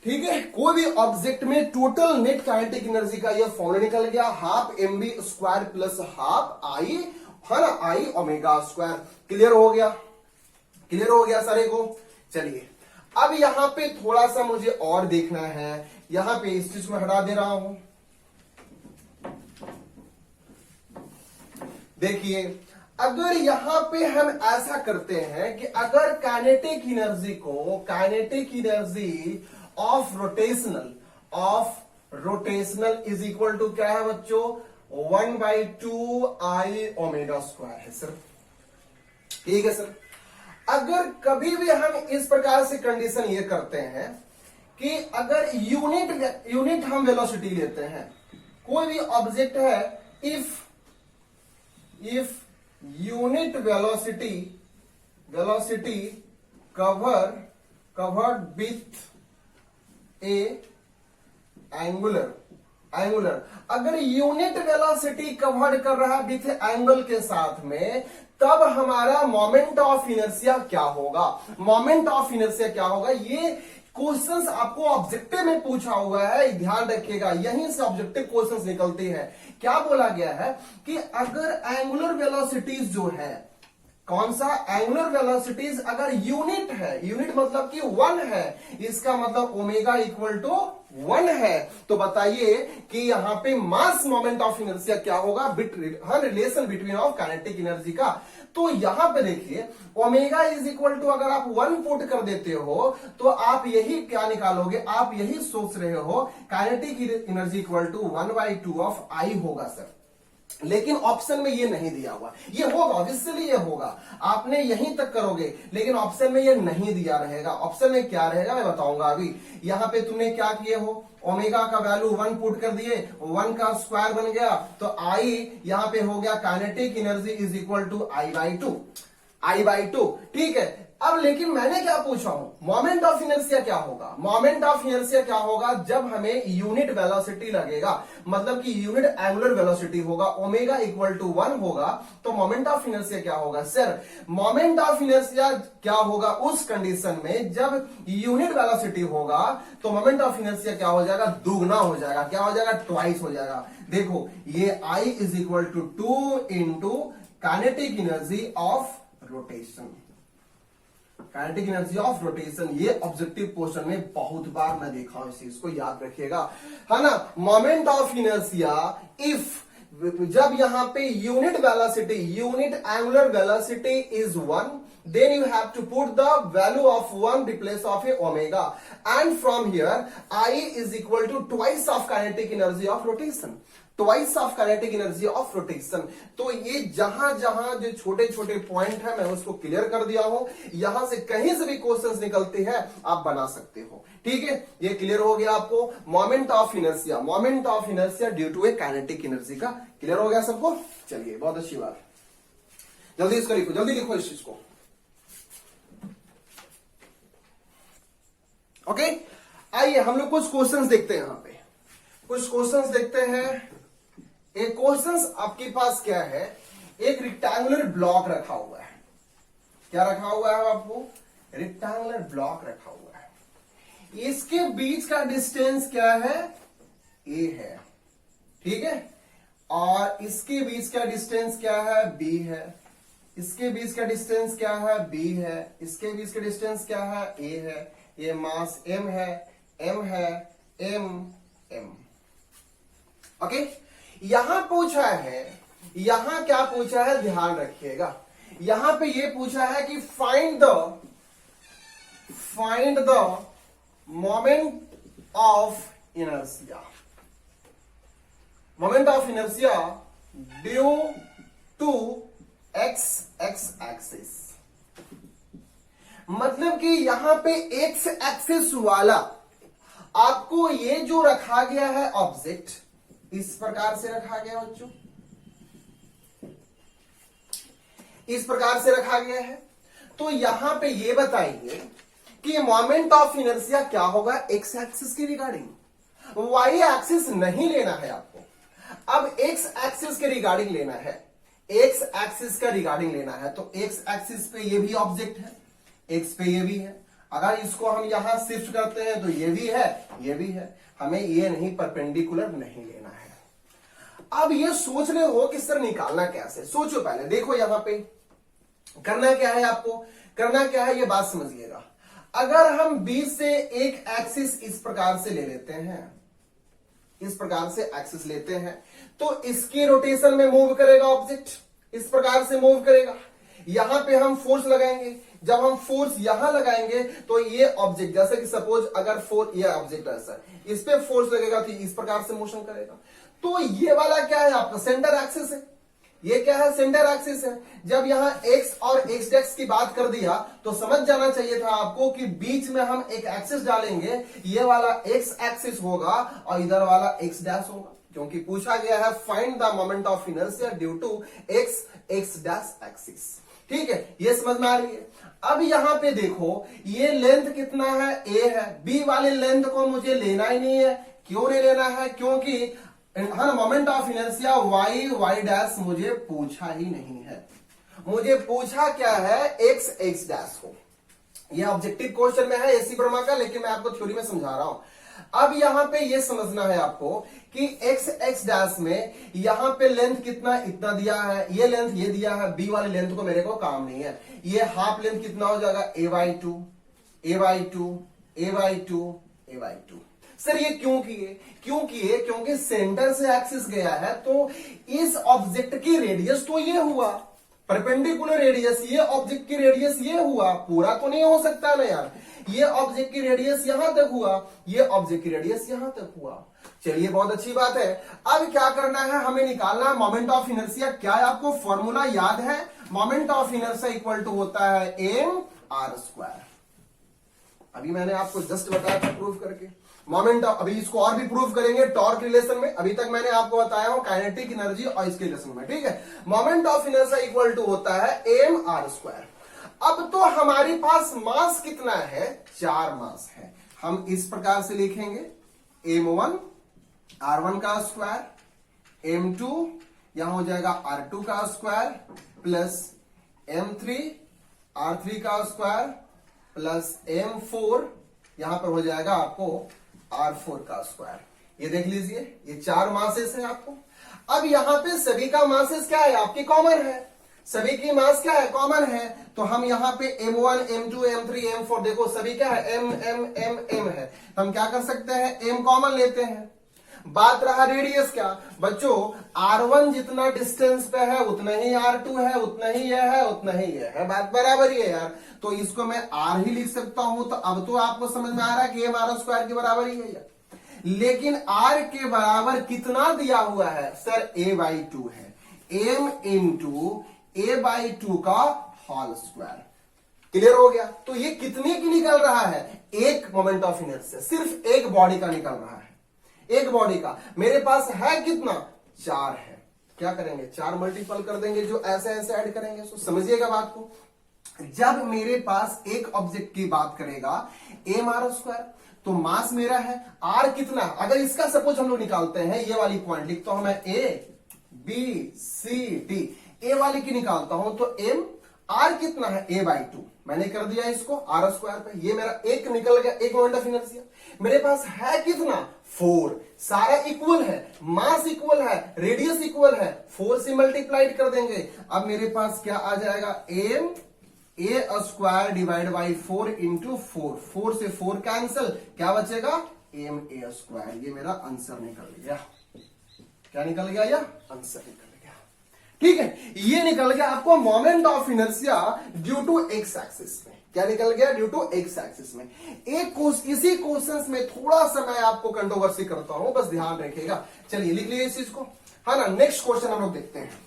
ठीक है। कोई भी ऑब्जेक्ट में टोटल नेट काइनेटिक एनर्जी का ये फॉर्मूला निकल गया, half M B square plus half I, है ना, आई ओमेगा स्क्वायर। क्लियर हो गया सारे को। चलिए अब यहां पे थोड़ा सा मुझे और देखना है, यहां पे इस चीज को हटा दे रहा हूं। देखिए अगर यहां पे हम ऐसा करते हैं कि अगर kinetic energy of rotational is equal to क्या है बच्चों, 1/2 आई ओमेगा स्क्वायर है सर, ठीक है सर। अगर कभी भी हम इस प्रकार से कंडीशन ये करते हैं कि अगर यूनिट हम वेलोसिटी लेते हैं, कोई भी ऑब्जेक्ट है, if unit velocity covered with A angular, अगर यूनिट वेलोसिटी कवर्ड कर रहा है विथ एंगल के साथ में, तब हमारा मोमेंट ऑफ इनर्शिया क्या होगा। ये क्वेश्चंस आपको ऑब्जेक्टिव में पूछा हुआ है, ध्यान रखिएगा, यहीं से ऑब्जेक्टिव क्वेश्चंस निकलते हैं। क्या बोला गया है कि अगर एंगुलर वेलोसिटीज जो है, कौन सा, एंगुलर वेलोसिटीज अगर यूनिट है, यूनिट मतलब कि 1 है, इसका मतलब ओमेगा इक्वल टू 1 है, तो बताइए कि यहां पे मास मोमेंट ऑफ इनर्शिया क्या होगा, relation between of kinetic energy का। तो यहां पे देखिए ओमेगा इज इक्वल टू, अगर आप 1 पुट कर देते हो तो आप यही क्या निकालोगे, आप यही सोच रहे हो kinetic energy equal to 1/2 of I होगा सर। लेकिन ऑप्शन में ये नहीं दिया हुआ, ये होगा ऑब्वियसली, ये होगा, आपने यहीं तक करोगे, लेकिन ऑप्शन में ये नहीं दिया रहेगा। ऑप्शन में क्या रहेगा मैं बताऊंगा अभी। यहां पे तुमने क्या किए हो, ओमेगा का वैल्यू 1 पुट कर दिए, 1 का स्क्वायर बन गया, तो आई यहां पे हो गया kinetic energy is equal to I/2, ठीक है। अब लेकिन मैंने क्या पूछा हूं, मोमेंट ऑफ इनर्शिया क्या होगा। मोमेंट ऑफ इनर्शिया क्या होगा, जब हमें यूनिट वेलोसिटी लगेगा, मतलब कि यूनिट एंगुलर वेलोसिटी होगा, ओमेगा इक्वल टू 1 होगा, तो मोमेंट ऑफ इनर्शिया क्या होगा सर। मोमेंट ऑफ इनर्शिया क्या होगा उस कंडीशन में जब यूनिट वेलोसिटी होगा, तो मोमेंट ऑफ इनर्शिया क्या हो जाएगा, दुगना हो जाएगा, क्या हो जाएगा, ट्वाइस हो जाएगा। देखो ये I is equal to 2 into kinetic energy of rotation, kinetic energy of rotation. ये ऑब्जेक्टिव क्वेश्चन में बहुत बार मैं देखा हूं, इस चीज को याद रखिएगा, है ना। मोमेंट ऑफ इनर्शिया इफ, जब यहां पे unit angular velocity is 1, then you have to put the value of 1 replace of a omega, and from here I is equal to twice of kinetic energy of rotation, twice of kinetic energy of rotation. तो ये जहां जहां जो छोटे छोटे पॉइंट है मैं उसको क्लियर कर दिया हूं, यहां से कहीं से भी क्वेश्चंस निकलते हैं आप बना सकते हो। ठीक है, ये क्लियर हो गया आपको। Moment of inertia, moment of inertia due to a kinetic energy का क्लियर हो गया सबको। चलिए बहुत अच्छी बात, जल्दी इसको लिखो, जल्दी लिखो इस चीज को। ओके, आइए हम लोग कुछ क्वेश्चंस देखते हैं। यहां पे कुछ क्वेश्चंस देखते हैं। एक क्वेश्चंस आपके पास क्या है, एक रेक्टेंगुलर ब्लॉक रखा हुआ है। क्या रखा हुआ है आपको? रेक्टेंगुलर ब्लॉक रखा हुआ है। इसके बीच का डिस्टेंस क्या है? ए है। ठीक है, और इसके बीच का डिस्टेंस क्या है? बी है। इसके बीच का डिस्टेंस क्या है? बी है। इसके बीच का डिस्टेंस क्या है? ए है। ये मास एम है, एम है, एम एम। ओके, यहां पूछा है, यहां क्या पूछा है ध्यान रखिएगा। यहां पे ये पूछा है कि find the moment of inertia, moment of inertia due to X axis. मतलब कि यहां पे एक्स एक्सिस वाला आपको ये जो रखा गया है ऑब्जेक्ट, इस प्रकार से रखा गया बच्चों, इस प्रकार से रखा गया है। तो यहां पे ये बताइए कि मोमेंट ऑफ इनर्शिया क्या होगा एक्स एक्सिस के रिगार्डिंग। वाई एक्सिस नहीं लेना है आपको, अब एक्स एक्सिस के रिगार्डिंग लेना है, एक्स एक्सिस का रिगार्डिंग लेना है। तो एक्स एक्सिस पे ये भी ऑब्जेक्ट है, एक्स पे ये भी है। अगर इसको हम यहां शिफ्ट करते हैं तो ये भी है, ये भी है। हमें ये नहीं, परपेंडिकुलर नहीं लेना है। अब ये सोच रहे हो कि सर निकालना कैसे, सोचो पहले। देखो यहां पे करना क्या है, आपको करना क्या है ये बात समझिएगा। अगर हम बीच से एक एक्सिस इस प्रकार से ले लेते हैं, इस प्रकार से एक्सिस लेते हैं, तो इसके रोटेशन में मूव करेगा ऑब्जेक्ट, इस प्रकार से मूव करेगा। यहां पे हम फोर्स लगाएंगे, जब हम फोर्स यहां लगाएंगे तो ये ऑब्जेक्ट, जैसे कि सपोज अगर ये ऑब्जेक्ट ऐसा, इस पे फोर्स लगेगा तो इस प्रकार से मोशन करेगा। तो ये वाला क्या है आपका सेंटर एक्सिस है, ये क्या है सेंटर एक्सिस है। जब यहां एक्स और एक्स डैश की बात कर दिया तो समझ जाना चाहिए था आपको कि बीच में हम एक एक्सिस डालेंगे, ये वाला एक्स एक्सिस होगा और इधर वाला एक्स डैश होगा, क्योंकि पूछा गया है find the moment of inertia due to X X dash axis. ठीक है, ये समझ में आ रही है। अब यहां पे देखो ये लेंथ कितना है, ए है। बी वाले लेंथ को मुझे लेना ही नहीं है। क्यों नहीं लेना है? क्योंकि हाँ, moment of inertia Y Y dash मुझे पूछा ही नहीं है। मुझे पूछा क्या है? एक्स एक्स डैश को। ये ऑब्जेक्टिव क्वेश्चन में है एसी वर्मा का, लेकिन मैं आपको थ्योरी में समझा रहा हूं। अब यहां पे ये समझना है आपको कि एक्स एक्स डैश में यहां पे लेंथ कितना, इतना दिया है, ये लेंथ ये दिया है। बी वाले लेंथ को मेरे को काम नहीं है। ये हाफ लेंथ कितना हो जाएगा? A by two, A by two, A by two, A by two. Sir ये क्यों किए? क्यों किए? क्योंकि सेंटर से एक्सिस गया है तो इस ऑब्जेक्ट की रेडियस तो ये हुआ, परपेंडिकुलर रेडियस, ये ऑब्जेक्ट की रेडियस ये हुआ, पूरा तो नहीं हो सकता ना यार। ये ऑब्जेक्ट की रेडियस यहां तक हुआ, ये ऑब्जेक्ट की रेडियस यहां तक हुआ। चलिए बहुत अच्छी बात है। अब क्या करना है, हमें निकालना है मोमेंट ऑफ इनर्शिया। क्या है आपको फॉर्मूला याद है? Moment of inertia equal to होता है एम आर स्क्वायर। अभी मैंने आपको जस्ट बताया था प्रूव करके मोमेंट ऑफ, अभी इसको और भी प्रूव करेंगे टॉर्क रिलेशन में। अभी तक मैंने आपको बताया हूं काइनेटिक एनर्जी और इसके रिलेशन में। ठीक है, moment of inertia equal to होता है एम आर स्क्वायर। अब तो हमारे पास मास कितना है? 4 मास है। हम इस प्रकार से लिखेंगे m1 r1 का स्क्वायर, m2 यहां हो जाएगा r2 का स्क्वायर, प्लस m3 r3 का स्क्वायर, प्लस m4 यहां पर हो जाएगा आपको r4 का स्क्वायर। ये देख लीजिए, ये 4 मासेस है आपको। अब यहां पे सभी का मासेस क्या है? आपके कॉमन है। सभी की मास क्या है? कॉमन है। तो हम यहां पे m1 m2 m3 m4 देखो सभी क्या है? m m m m है। हम क्या कर सकते हैं? m कॉमन लेते हैं। बात रहा रेडियस का, बच्चों R1 जितना डिस्टेंस पे है उतना ही R2 है, उतना ही यह है, उतना ही यह है, बात बराबर ही है यार। तो इसको मैं R ही लिख सकता हूं। तो अब तो आपको समझ में आ रहा है कि m r² के बराबर ही है यार। लेकिन R के बराबर कितना दिया हुआ है सर, a/2 है, m इंटू a/2 का होल स्क्वायर। क्लियर हो गया। तो ये कितने की निकल रहा है, एक मोमेंट ऑफ इनर्शिया, सिर्फ एक बॉडी का निकल रहा है, एक बॉडी का। मेरे पास है कितना, 4 है। क्या करेंगे, 4 मल्टीपल कर देंगे, जो ऐसे ऐसे ऐड करेंगे। तो समझिएगा बात को, जब मेरे पास एक ऑब्जेक्ट की बात करेगा m r², तो मास मेरा है r कितना, अगर इसका सपोज हम लोग निकालते हैं, ये वाली पॉइंट लिखता हूं मैं, A B C D, ए वाली की निकालता हूं तो m r कितना है, a/2, मैंने कर दिया इसको r² पे। ये मेरा एक निकल गया, एक मोमेंट ऑफ इनर्शिया। मेरे पास है कितना, 4, सारा इक्वल है, मास इक्वल है, रेडियस इक्वल है, 4 से मल्टीप्लाइड कर देंगे। अब मेरे पास क्या आ जाएगा, m a² divide by 4 into 4 से 4 कैंसल, क्या बचेगा, m a²। ये मेरा आंसर निकल गया। क्या निकल गया, या आंसर निकल गया। ठीक है, ये निकल गया आपको moment of inertia due to X axis में। क्या निकल गया, ड्यू टू एक्स एक्सिस में। इसी क्वेश्चंस में थोड़ा सा मैं आपको कंट्रोवर्सी करता हूं, बस ध्यान रखिएगा। चलिए लिख लीजिए इस चीज को, है ना। नेक्स्ट क्वेश्चन हम लोग देखते हैं।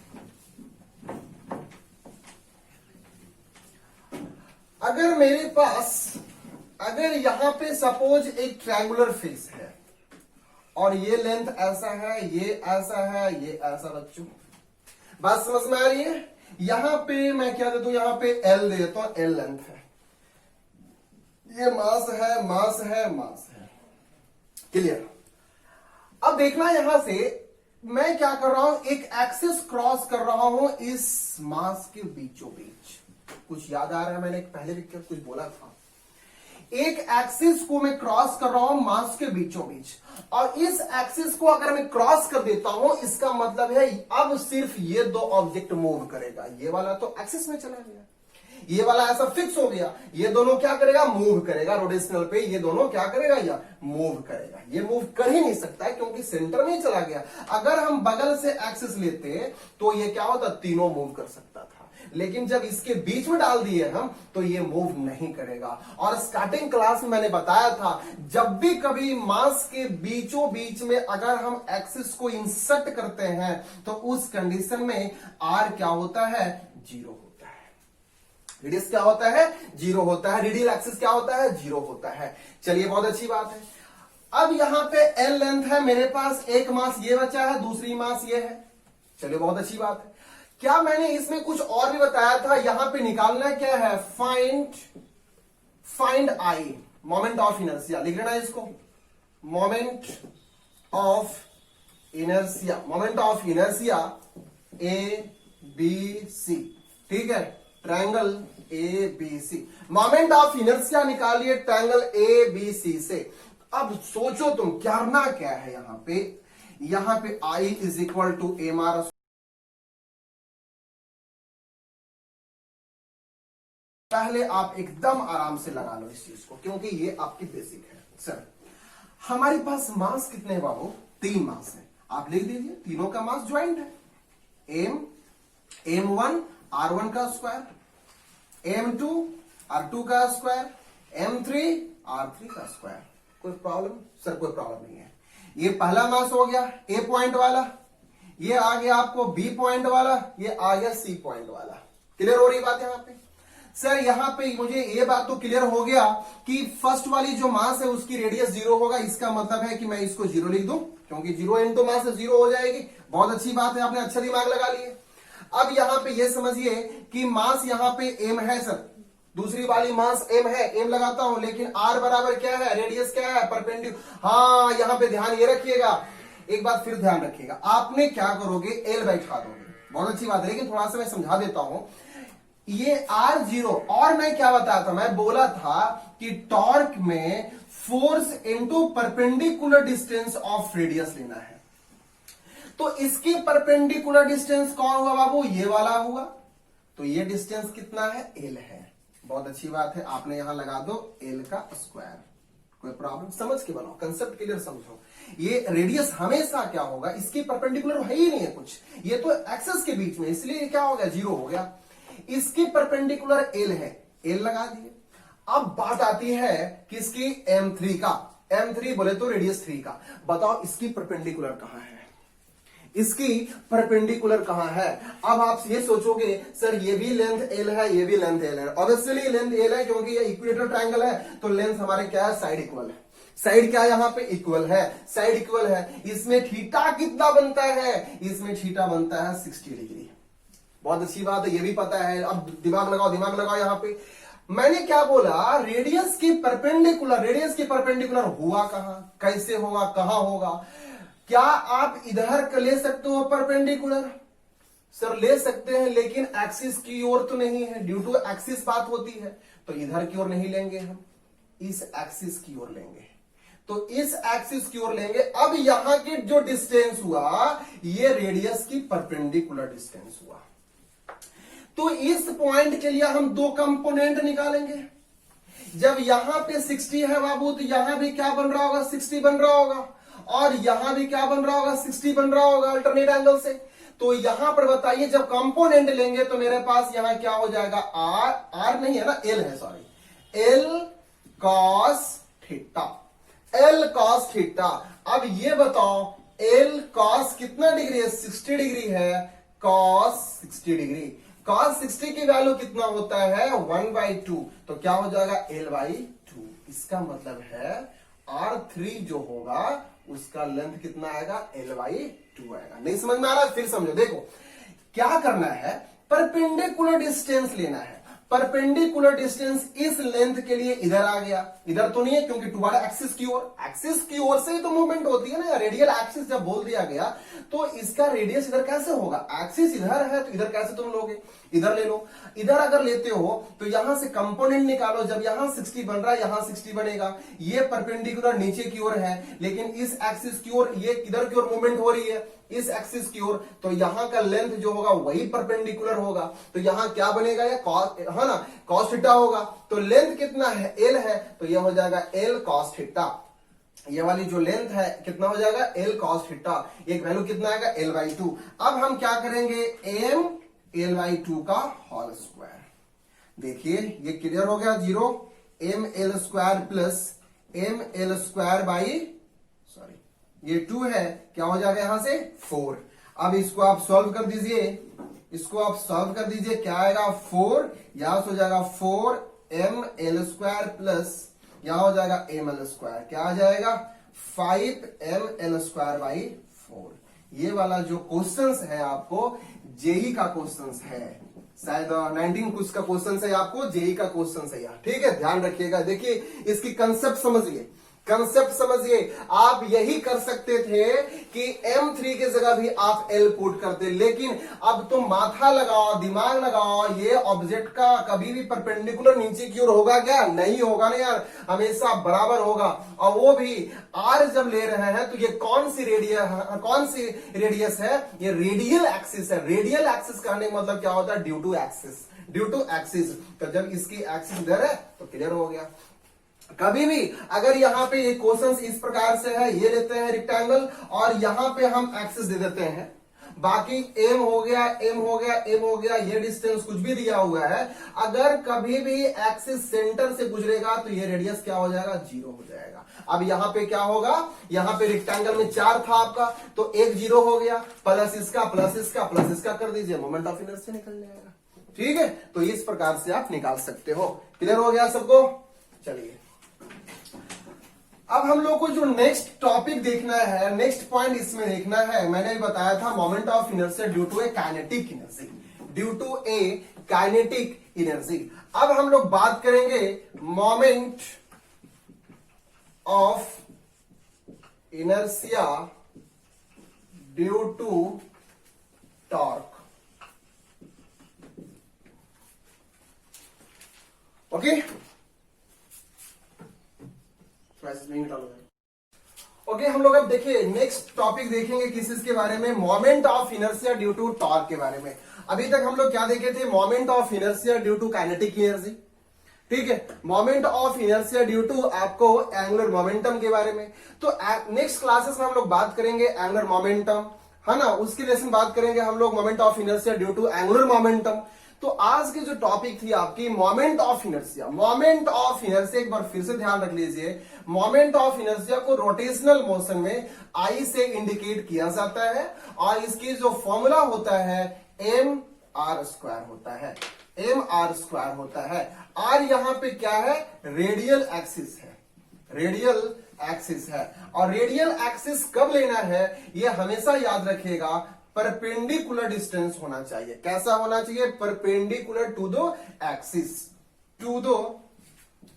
अगर मेरे पास, अगर यहां पे सपोज एक ट्रायंगुलर फेस है और ये लेंथ ऐसा है, ये ऐसा है, ये ऐसा, बच्चों बात समझ में आ रही है। यहां पे मैं क्या देता हूं, यहां पे L दे देता हूं, L लेंथ है, ये मास है, मास है, मास है। क्लियर। अब देखना, यहां से मैं क्या कर रहा हूं, एक एक्सिस क्रॉस कर रहा हूं इस मास के बीचों बीच। कुछ याद आ रहा है, मैंने पहले भी कुछ बोला था, एक एक्सिस को मैं क्रॉस कर रहा हूं मास के बीचों बीच, और इस एक्सिस को अगर मैं क्रॉस कर देता हूं, इसका मतलब है अब सिर्फ ये दो ऑब्जेक्ट मूव करेगा। ये वाला तो एक्सिस में चला गया, ये वाला ऐसा फिक्स हो गया, ये दोनों क्या करेगा, मूव करेगा रोटेशनल पे, ये दोनों क्या करेगा, या मूव करेगा। ये मूव कर ही नहीं सकता है क्योंकि सेंटर में ही चला गया। अगर हम बगल से एक्सिस लेते तो ये क्या होता, तीनों मूव कर सकता था, लेकिन जब इसके बीच में डाल दिए हम तो ये मूव नहीं करेगा। और स्टार्टिंग क्लास में मैंने बताया था, जब भी कभी मास के बीचों बीच में अगर हम एक्सिस को इंसर्ट करते हैं तो उस कंडीशन में आर क्या होता है, 0 होता है। रेडियस क्या होता है, 0 होता है। रेडियल एक्सिस क्या होता है, 0 होता है। चलिए बहुत अच्छी बात है। अब यहां पे एल लेंथ है, मेरे पास एक मास ये बचा है, दूसरी मास ये है। चलिए बहुत अच्छी बात है। क्या मैंने इसमें कुछ और भी बताया था, यहां पे निकालना क्या है, find I, moment of inertia. लिख लेना इसको, moment of inertia, moment of inertia ABC। ठीक है, triangle ABC, moment of inertia निकालिए ट्रायंगल ABC से। अब सोचो तुम करना क्या है, यहां पे I is equal to mr। पहले आप एकदम आराम से लगा लो इस चीज को, क्योंकि ये आपकी बेसिक है। सर हमारे पास मास कितने हैं बाबू, 3 मास है। आप लिख दीजिए, तीनों का मास ज्वाइंट है, m1 r1 का स्क्वायर, m2 r2 का स्क्वायर, m3 r3 का स्क्वायर। कोई प्रॉब्लम सर, कोई प्रॉब्लम नहीं है। ये पहला मास हो गया A पॉइंट वाला, ये आ गया आपको B पॉइंट वाला, ये आ गया C पॉइंट वाला। क्लियर हो रही बात यहां पे। सर यहां पे मुझे ये बात तो क्लियर हो गया कि फर्स्ट वाली जो मास है उसकी रेडियस 0 होगा। इसका मतलब है कि मैं इसको 0 लिख दूं, क्योंकि 0 इंटू मास 0 हो जाएगी। बहुत अच्छी बात है, आपने अच्छा दिमाग लगा लिए। अब यहां पे ये समझिए कि मास यहां पे m है सर, दूसरी वाली मास m है, m लगाता हूं, लेकिन r बराबर क्या है, रेडियस क्या है, परपेंडिकुलर। हाँ यहां पे ध्यान ये रखिएगा, एक बात फिर ध्यान रखिएगा, आपने क्या करोगे, l बैठा दोगे। बहुत अच्छी बात है, लेकिन थोड़ा सा मैं समझा देता हूं। ये r0, और मैं क्या बताया था, मैं बोला था कि टॉर्क में force into perpendicular distance of radius लेना है। तो इसकी परपेंडिकुलर डिस्टेंस कौन हुआ बाबू, ये वाला हुआ। तो ये डिस्टेंस कितना है, l है। बहुत अच्छी बात है, आपने यहां लगा दो l का स्क्वायर। कोई प्रॉब्लम, समझ के बनाओ, कंसेप्ट क्लियर समझो। ये रेडियस हमेशा क्या होगा, इसके परपेंडिकुलर है ही नहीं है कुछ, ये तो एक्सेस के बीच में, इसलिए क्या हो गया, जीरो हो गया। इसके परपेंडिकुलर एल है, एल लगा दिए। अब बात आती है किसकी, M3 का। M3 बोले तो रेडियस 3 का। बताओ इसकी परपेंडिकुलर कहां है, इसकी परपेंडिकुलर कहां है। अब आप ये सोचोगे सर ये भी लेंथ एल है, ये भी लेंथ एल है। ऑब्वियसली लेंथ एल है क्योंकि ये इक्वेटर ट्रायंगल है, तो लेंथ हमारे क्या है, साइड इक्वल है। साइड क्या यहां पे इक्वल है, साइड इक्वल है। इसमें थीटा कितना बनता है, इसमें थीटा बनता है 60 डिग्री। बहुत अच्छी बात है, ये भी पता है। अब दिमाग लगाओ यहां पे। मैंने क्या बोला, रेडियस के परपेंडिकुलर, रेडियस के परपेंडिकुलर हुआ कहां, कैसे होगा, कहां होगा। क्या आप इधर ले सकते हो परपेंडिकुलर, सर ले सकते हैं, लेकिन एक्सिस की ओर तो नहीं है, ड्यू टू एक्सिस बात होती है, तो इधर की ओर नहीं लेंगे हम, इस एक्सिस की ओर लेंगे। तो इस एक्सिस की ओर लेंगे। अब यहां के जो डिस्टेंस हुआ, ये रेडियस की परपेंडिकुलर डिस्टेंस हुआ। तो इस पॉइंट के लिए हम दो कंपोनेंट निकालेंगे। जब यहां पे 60 है बाबू, तो यहां भी क्या बन रहा होगा, 60 बन रहा होगा, और यहां भी क्या बन रहा होगा, 60 बन रहा होगा अल्टरनेट एंगल से। तो यहां पर बताइए, जब कंपोनेंट लेंगे तो मेरे पास यहां क्या हो जाएगा, आर नहीं है ना, एल है, sorry, L cos theta, L cos theta. अब ये बताओ एल कॉस कितना डिग्री है, 60 डिग्री है, कॉस 60 डिग्री, कॉस 60 की वैल्यू कितना होता है, 1/2, तो क्या हो जाएगा, L/2। इसका मतलब है R3 जो होगा उसका लेंथ कितना आएगा, L/2 आएगा। नहीं समझ में आ रहा है, फिर समझो। देखो क्या करना है, परपेंडिकुलर डिस्टेंस लेना है। परपेंडिकुलर डिस्टेंस इस लेंथ के लिए इधर आ गया, इधर तो नहीं है क्योंकि तुम्हारा एक्सिस की ओर, एक्सिस की ओर से ही तो मूवमेंट होती है ना, रेडियल एक्सिस जब बोल दिया गया तो इसका रेडियस इधर कैसे होगा, एक्सिस इधर है तो इधर कैसे तुम लोगे, इधर ले लो। इधर अगर लेते हो तो यहां से कंपोनेंट निकालो, जब यहां 60 बन रहा है यहां 60 बनेगा। ये परपेंडिकुलर नीचे की ओर है, लेकिन इस एक्सिस की ओर ये किधर की ओर मूवमेंट हो रही है, इस एक्सिस की ओर, तो यहां का लेंथ जो होगा वही परपेंडिकुलर होगा। तो यहां क्या बनेगा, ये कॉस है ना, कॉस थीटा होगा। तो लेंथ कितना है, एल है, तो यह हो जाएगा एल कॉस थीटा। ये वाली जो लेंथ है कितना हो जाएगा, एल कॉस थीटा। एक वैल्यू कितना आएगा, L/2। अब हम क्या करेंगे, m L/2 का होल स्क्वायर। देखिए ये क्लियर हो गया, 0 ml square plus ml square by, sorry ये 2 है, क्या हो जाएगा यहां से 4। अब इसको आप सॉल्व कर दीजिए, इसको आप सॉल्व कर दीजिए, क्या आएगा 4, यहां से हो जाएगा 4ml स्क्वायर प्लस यहां हो जाएगा ml स्क्वायर, क्या आ जाएगा 5ml स्क्वायर बाई 4। ये वाला जो क्वेश्चंस है आपको जेई का क्वेश्चंस है, शायद 19 कुछ का क्वेश्चन है, आपको जेई का क्वेश्चन है यार, ठीक है, ध्यान रखिएगा। देखिए इसकी कंसेप्ट समझिए, कंसेप्ट समझिए। आप यही कर सकते थे कि M3 की जगह भी आप L पुट करते, लेकिन अब तुम माथा लगाओ, दिमाग लगाओ, ये ऑब्जेक्ट का कभी भी परपेंडिकुलर नीचे की ओर होगा क्या, नहीं होगा ना यार, हमेशा बराबर होगा। और वो भी R जब ले रहे हैं तो ये कौन सी रेडियस है, ये रेडियल एक्सिस है। रेडियल एक्सिस कहने का मतलब क्या होता है, due to axis, due to axis. तो जब इसकी एक्सिस इधर है तो क्लियर हो गया। कभी भी अगर यहां पे ये क्वेश्चन इस प्रकार से है, ये लेते हैं रेक्टेंगल और यहां पे हम एक्सिस दे देते हैं, बाकी m हो गया, m हो गया, m हो गया, ये डिस्टेंस कुछ भी दिया हुआ है, अगर कभी भी एक्सिस सेंटर से गुजरेगा तो ये रेडियस क्या हो जाएगा, 0 हो जाएगा। अब यहां पे क्या होगा, यहां पे रेक्टेंगल में 4 था आपका, तो एक 0 हो गया, प्लस इसका प्लस इसका प्लस इसका कर दीजिए, मोमेंट ऑफ इनर्शिया निकल जाएगा। ठीक है, तो इस प्रकार से आप निकाल सकते हो। क्लियर हो गया सबको, चलिए अब हम लोग को जो नेक्स्ट टॉपिक देखना है, नेक्स्ट पॉइंट इसमें देखना है, मैंने भी बताया था moment of inertia due to a kinetic energy, due to a kinetic energy. अब हम लोग बात करेंगे moment of inertia due to torque. Okay, okay, हम लोग अब देखिए नेक्स्ट टॉपिक देखेंगे किस के बारे में, moment of inertia due to torque के बारे में। अभी तक हम लोग क्या देखे थे, moment of inertia due to kinetic energy, ठीक है, moment of inertia due to आपको एंगुलर मोमेंटम के बारे में। तो नेक्स्ट क्लासेस में हम लोग बात करेंगे एंगुलर मोमेंटम, है ना, उसके लेसन बात करेंगे हम लोग moment of inertia due to angular momentum. तो आज की जो टॉपिक थी आपकी moment of inertia, moment of inertia एक बार फिर से ध्यान रख लीजिए, मोमेंट ऑफ इनर्शिया को रोटेशनल मोशन में आई से इंडिकेट किया जाता है और इसकी जो फॉर्मूला होता है एम आर स्क्वायर होता है, एम आर स्क्वायर होता है। आर यहां पे क्या है, रेडियल एक्सिस है, रेडियल एक्सिस है। और रेडियल एक्सिस कब लेना है ये हमेशा याद रखिएगा, परपेंडिकुलर डिस्टेंस होना चाहिए। कैसा होना चाहिए, perpendicular to the axis, to the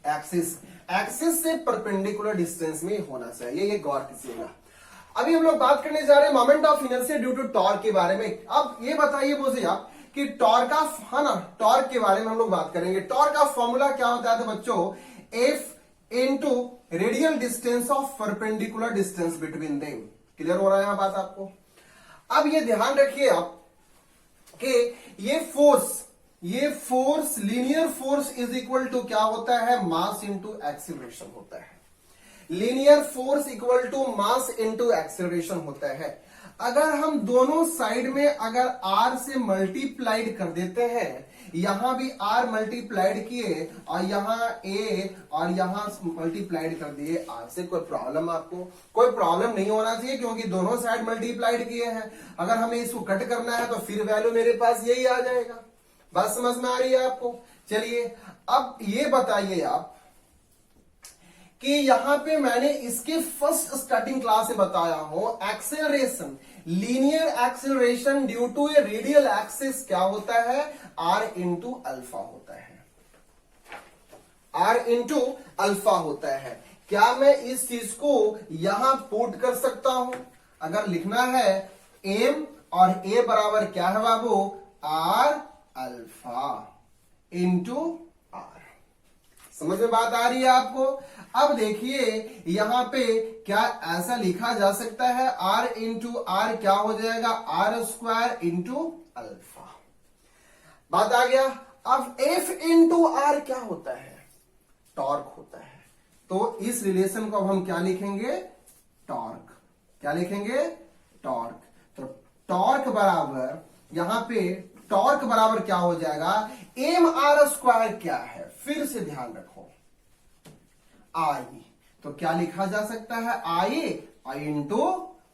axis, axis से परपेंडिकुलर डिस्टेंस में होना चाहिए, ये गौर कीजिएगा। अभी हम लोग बात करने जा रहे हैं moment of inertia due to torque के बारे में। अब ये बताइए मुझे आप कि टॉर्क का, है ना, टॉर्क के बारे में हम लोग बात करेंगे। टॉर्क का फॉर्मूला क्या होता है तो बच्चों, F into radial distance of perpendicular distance between them. Clear हो रहा है यहां बात आपको। अब ये ध्यान रखिए आप कि ये force linear force is equal to क्या होता है, मास इंटू एक्सीलरेशन होता है। Linear force equal to mass into acceleration होता है। अगर हम दोनों साइड में अगर r से मल्टीप्लाइड कर देते हैं, यहां भी r मल्टीप्लाइड किए और यहां a और यहां मल्टीप्लाइड कर दिए r से, कोई प्रॉब्लम, आपको कोई प्रॉब्लम नहीं होना चाहिए क्योंकि दोनों साइड मल्टीप्लाइड किए हैं। अगर हमें इसको कट करना है तो फिर वैल्यू मेरे पास यही आ जाएगा। बात समझ में आ रही है आपको। चलिए अब ये बताइए आप कि यहां पे मैंने इसके फर्स्ट स्टार्टिंग क्लास में बताया हूं, acceleration, linear acceleration due to a radial axis क्या होता है, आर इंटू अल्फा होता है, आर इंटू अल्फा होता है। क्या मैं इस चीज को यहां पुट कर सकता हूं? अगर लिखना है एम और ए बराबर क्या है बाबू, आर अल्फा इंटू आर। समझ में बात आ रही है आपको। अब देखिए यहां पे क्या ऐसा लिखा जा सकता है, आर इंटू आर क्या हो जाएगा, आर स्क्वायर इंटू अल्फा। बात आ गया। अब एफ इंटू आर क्या होता है, टॉर्क होता है। तो इस रिलेशन को अब हम क्या लिखेंगे, टॉर्क। क्या लिखेंगे, टॉर्क। तो टॉर्क बराबर, यहां पे टॉर्क बराबर क्या हो जाएगा, एम आर स्क्वायर क्या है, फिर से ध्यान रखो, आई। तो क्या लिखा जा सकता है, आई इंटू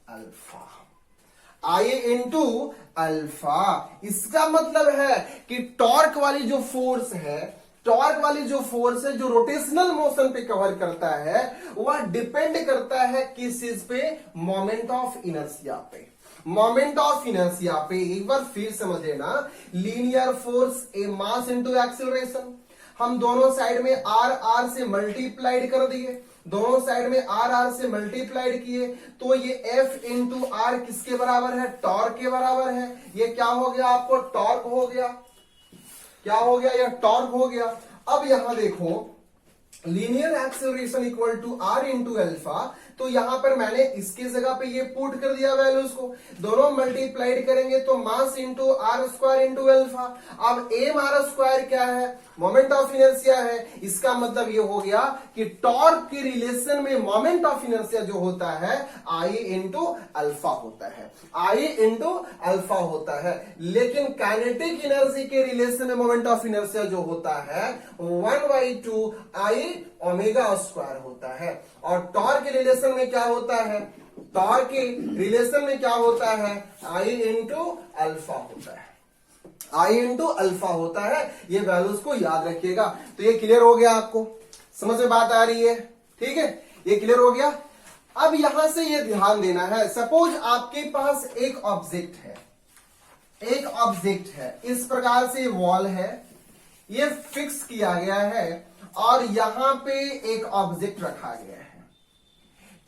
अल्फा, आई इंटू अल्फा। इसका मतलब है कि टॉर्क वाली जो फोर्स है, टॉर्क वाली जो फोर्स है जो रोटेशनल मोशन पे कवर करता है, वह डिपेंड करता है किस चीज पे, मोमेंट ऑफ इनर्शिया पे, मोमेंट ऑफ इनर्शिया पे। एक बार फिर समझे ना, लीनियर फोर्स ए मास इंटू एक्सीलरेशन। हम दोनों साइड में आर से मल्टीप्लाइड कर दिए, दोनों साइड में आर से मल्टीप्लाइड किए, तो ये एफ इंटू आर किसके बराबर है, टॉर्क के बराबर है। ये क्या हो गया आपको, टॉर्क हो गया। क्या हो गया, यह टॉर्क हो गया। अब यहां देखो, linear acceleration equal to R into alpha. तो यहां पर मैंने इसकी जगह पे ये पुट कर दिया वैल्यूज को, दोनों मल्टीप्लाइड करेंगे तो mass into R square into alpha. अब एम आर स्क्वायर क्या है, मोमेंट ऑफ इनर्शिया है। इसका मतलब ये हो गया कि टॉर्क के रिलेशन में मोमेंट ऑफ इनर्शिया जो होता है, आई इंटू अल्फा होता है, आई इंटू अल्फा होता है। लेकिन काइनेटिक एनर्जी के रिलेशन में मोमेंट ऑफ इनर्शिया जो होता है 1/2 आई ओमेगा स्क्वायर होता है। और टॉर्क के रिलेशन में क्या होता है, टॉर्क के रिलेशन में क्या होता है, आई इंटू अल्फा होता है, आई इंटू अल्फा होता है। ये वैल्यूज को याद रखिएगा। तो ये क्लियर हो गया आपको, समझ में बात आ रही है, ठीक है, ये क्लियर हो गया। अब यहां से ये ध्यान देना है, सपोज आपके पास एक ऑब्जेक्ट है, एक ऑब्जेक्ट है, इस प्रकार से वॉल है, ये फिक्स किया गया है और यहां पे एक ऑब्जेक्ट रखा गया है,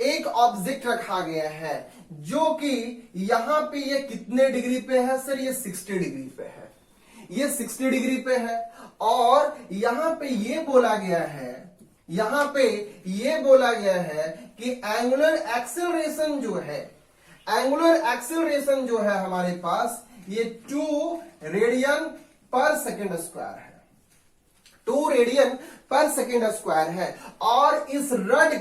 एक ऑब्जेक्ट रखा गया है जो कि यहां पे ये कितने डिग्री पे है सर, ये 60 डिग्री पे है, ये 60 डिग्री पे है। और यहां पे ये बोला गया है, यहां पे ये बोला गया है कि एंगुलर एक्सेलरेशन जो है, एंगुलर एक्सेलरेशन जो है हमारे पास ये 2 रेडियन पर सेकेंड स्क्वायर है, 2 रेडियन पर सेकेंड स्क्वायर है। और इस रड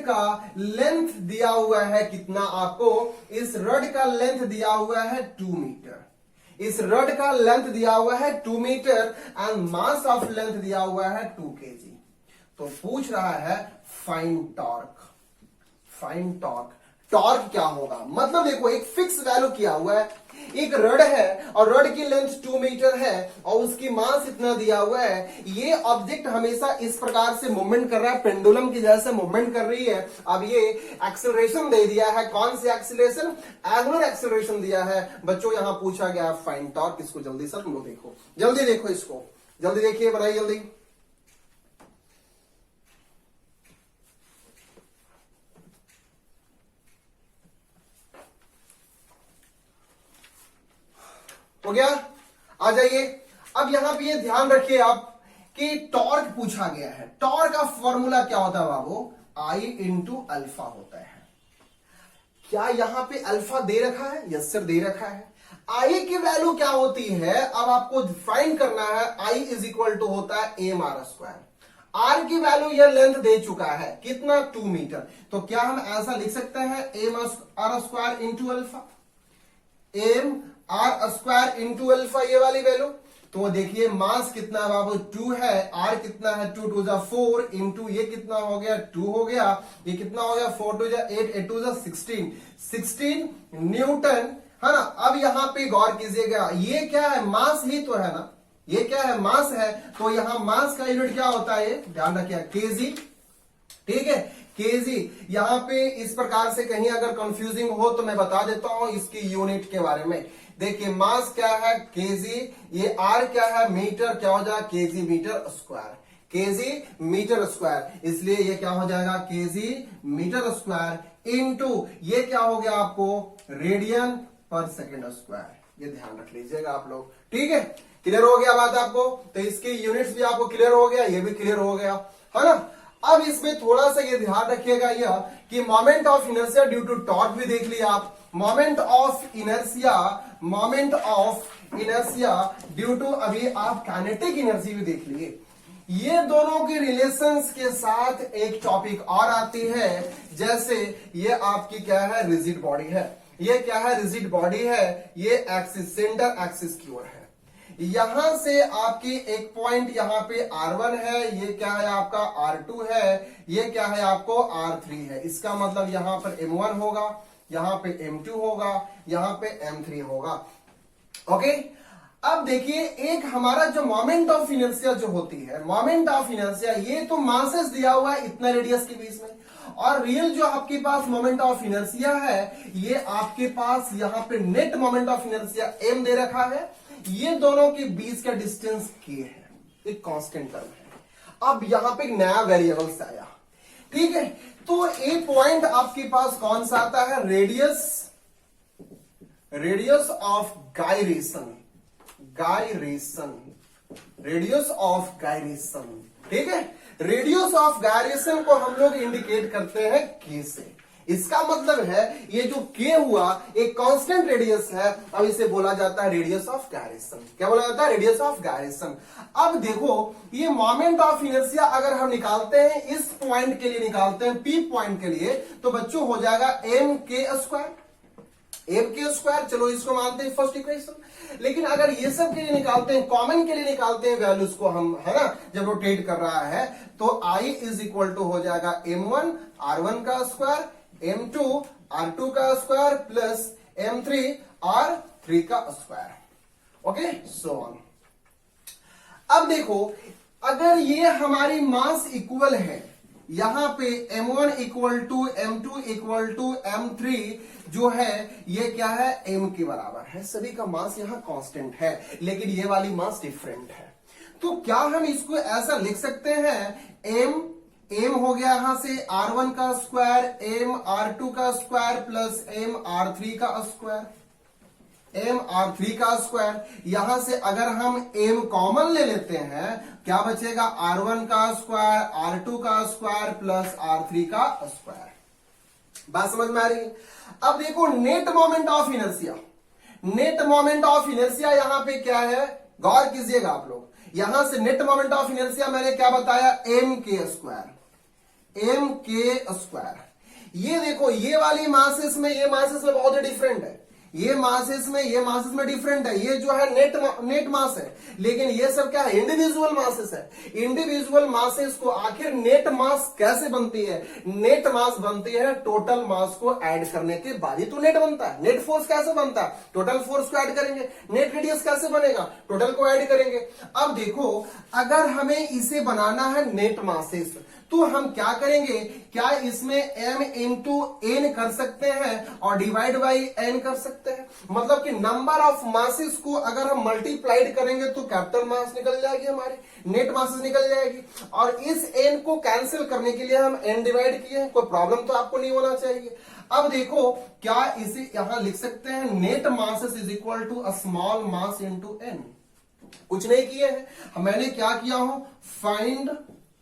का लेंथ दिया हुआ है कितना आपको, इस रड का लेंथ दिया हुआ है 2 मीटर। इस रड का लेंथ दिया हुआ है 2 metre and mass of length दिया हुआ है 2 kg। तो पूछ रहा है find torque. Find torque, torque क्या होगा, मतलब देखो एक फिक्स वैल्यू किया हुआ है, एक रड है और रड की लेंथ 2 मीटर है और उसकी मास इतना दिया हुआ है। ये ऑब्जेक्ट हमेशा इस प्रकार से मूवमेंट कर रहा है, पेंडुलम की जैसे मूवमेंट कर रही है। अब ये एक्सेलरेशन दे दिया है, कौन सी एक्सेलरेशन, एंगुलर एक्सेलरेशन दिया है। बच्चों यहां पूछा गया फाइंड टॉर्क, इसको जल्दी से तुम लोग देखो, जल्दी देखो, इसको जल्दी देखिए, बनाइए जल्दी। हो गया, आ जाइए। अब यहां पे ये ध्यान रखिए आप कि टॉर्क पूछा गया है। टॉर्क का फॉर्मूला क्या होता है बाबू, I इंटू अल्फा होता है। क्या यहां पे अल्फा दे रखा है, यस सर दे रखा है। I की वैल्यू क्या होती है, अब आपको फाइंड करना है। I इज इक्वल टू होता है एम आर स्क्वायर। आर की वैल्यू यह लेंथ दे चुका है कितना, 2 मीटर। तो क्या हम ऐसा लिख सकते हैं, M R square into alpha, M R square into alpha, ये वाली वैल्यू। तो देखिए मास कितना है बाबू, 2 है, आर कितना है, 2 2 जा 4 इंटू ये कितना हो गया, 2 हो गया, ये कितना हो गया, 4 2 जा 8 8 2 जा 16 न्यूटन, है ना। अब यहां पे गौर कीजिएगा, ये क्या है, मास ही तो है ना, ये क्या है, मास है। तो यहां मास का यूनिट क्या होता है, ध्यान रखिए, केजी, ठीक है, केजी। यहां पे इस प्रकार से कहीं अगर कंफ्यूजिंग हो तो मैं बता देता हूं इसकी यूनिट के बारे में। देखिए मास क्या है, केजी, ये आर क्या है, मीटर, क्या हो जाएगा, KG metre square, KG metre square. इसलिए ये क्या हो जाएगा, केजी मीटर स्क्वायर इंटू ये क्या हो गया आपको, रेडियन पर सेकेंड स्क्वायर। ये ध्यान रख लीजिएगा आप लोग, ठीक है। क्लियर हो गया बात आपको, तो इसकी यूनिट्स भी आपको क्लियर हो गया, ये भी क्लियर हो गया, है ना। अब इसमें थोड़ा सा ये ध्यान रखिएगा यह कि moment of inertia due to torque भी देख लिया आप, moment of inertia due to, अभी आप काइनेटिक एनर्जी भी देख लिए। ये दोनों के रिलेशंस के साथ एक टॉपिक और आती है, जैसे ये आपकी क्या है, रिजिड बॉडी है, ये क्या है, रिजिड बॉडी है, ये एक्सिस सेंटर एक्सिस की ओर है। यहां से आपकी एक पॉइंट यहां पे R1 है, ये क्या है आपका R2 है, ये क्या है आपको R3 है। इसका मतलब यहां पर M1 होगा, यहां पे M2 होगा, यहां पे M3 होगा, ओके। अब देखिए एक हमारा जो मोमेंट ऑफ इनर्शिया जो होती है, मोमेंट ऑफ इनर्शिया, ये तो मासेस दिया हुआ है इतना रेडियस के बीच में, और रियल जो आपके पास मोमेंट ऑफ इनर्शिया है, ये आपके पास यहां पे net moment of inertia m दे रखा है, ये दोनों के बीच का डिस्टेंस k है, एक कांस्टेंट टर्म है। अब यहां पे एक नया वेरिएबल आया, ठीक है। तो एक पॉइंट आपके पास कौन सा आता है, radius of gyration, radius of gyration, ठीक है। रेडियस ऑफ गायरेशन को हम लोग इंडिकेट करते हैं k से। इसका मतलब है ये जो k हुआ एक कांस्टेंट रेडियस है, अब इसे बोला जाता है रेडियस ऑफ गायरेशन। क्या बोला जाता है, रेडियस ऑफ गायरेशन। अब देखो ये मोमेंट ऑफ इनर्शिया अगर हम निकालते हैं, इस पॉइंट के लिए निकालते हैं, P पॉइंट के लिए, तो बच्चों हो जाएगा mk स्क्वायर। चलो इसको मानते हैं फर्स्ट इक्वेशन। लेकिन अगर ये सब के लिए निकालते हैं, कॉमन के लिए निकालते हैं वैल्यूज को हम, है ना, जब रोटेट कर रहा है, तो I इज इक्वल टू हो जाएगा M1 R1 का स्क्वायर, M2 R2 का स्क्वायर प्लस M3 R3 का स्क्वायर, ओके, सो ऑन। अब देखो अगर ये हमारी मास इक्वल है, यहां पे M1 equal to M2 equal to M3 जो है ये क्या है, M के बराबर है, सभी का मास यहां कांस्टेंट है, लेकिन ये वाली मास डिफरेंट है। तो क्या हम इसको ऐसा लिख सकते हैं, M हो गया यहां से R1 का स्क्वायर, M R2 का स्क्वायर प्लस M R3 का स्क्वायर, M R3 का स्क्वायर। यहां से अगर हम M कॉमन ले लेते हैं, क्या बचेगा, R1 का स्क्वायर, R2 का स्क्वायर प्लस R3 का स्क्वायर। बात समझ में आ रही है। अब देखो net moment of inertia, net moment of inertia यहां पे क्या है, गौर कीजिएगा आप लोग, यहां से नेट मोमेंट ऑफ इनर्शिया मैंने क्या बताया, एम के स्क्वायर। ये देखो ये वाली मासेस में ये मासेस में बहुत डिफरेंट है, ये मासेस में डिफरेंट है। ये जो है नेट मास है, लेकिन ये सब क्या है, इंडिविजुअल मासेस है। इंडिविजुअल मासेस को आखिर नेट मास कैसे बनती है, नेट मास बनती है टोटल मास को ऐड करने के बाद ही तो नेट बनता है। नेट फोर्स कैसे बनता है, टोटल फोर्स को ऐड करेंगे। नेट रेडियस कैसे बनेगा, टोटल को ऐड करेंगे। अब देखो अगर हमें इसे बनाना है नेट मासेस तो हम क्या करेंगे, क्या इसमें m इंटू एन कर सकते हैं और डिवाइड बाई एन कर सकते हैं। मतलब कि नंबर ऑफ मासेस को अगर हम मल्टीप्लाइड करेंगे तो कैपिटल मास निकल जाएगी, हमारी नेट मासेस निकल जाएगी। और इस n को कैंसिल करने के लिए हम n डिवाइड किए हैं, कोई प्रॉब्लम तो आपको नहीं होना चाहिए। अब देखो क्या इसे यहां लिख सकते हैं, net masses is equal to a small mass into N. कुछ नहीं किए हैं, मैंने क्या किया हूं, find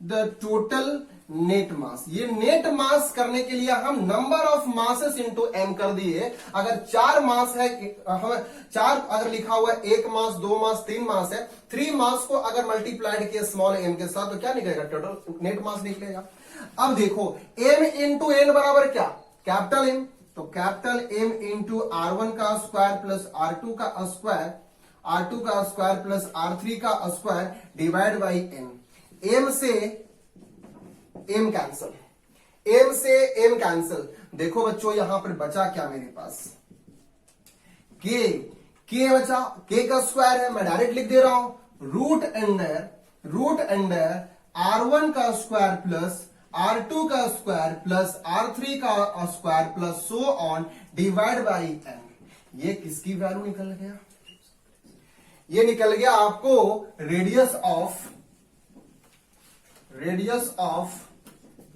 the total net mass. ये नेट मास करने के लिए हम number of masses into M कर दिए। अगर 4 मास है, हमें 4 अगर लिखा हुआ है, 1 मास 2 मास 3 मास है, 3 मास को अगर मल्टीप्लाइड किया स्मॉल एम के साथ तो क्या निकलेगा, टोटल नेट मास निकलेगा। अब देखो एम इंटू एन बराबर क्या, कैपिटल एम, तो कैपिटल एम इंटू R1 का स्क्वायर प्लस R2 का स्क्वायर, R2 का स्क्वायर प्लस R3 का square divide by N. M से एम कैंसल, एम से एम कैंसल। देखो बच्चों यहां पर बचा क्या मेरे पास, के बचा, के का स्क्वायर है, मैं डायरेक्ट लिख दे रहा हूं, रूट अंडर R1 का स्क्वायर प्लस R2 का स्क्वायर प्लस R3 का square plus so on divide by N. ये किसकी वैल्यू निकल गया, ये निकल गया आपको रेडियस ऑफ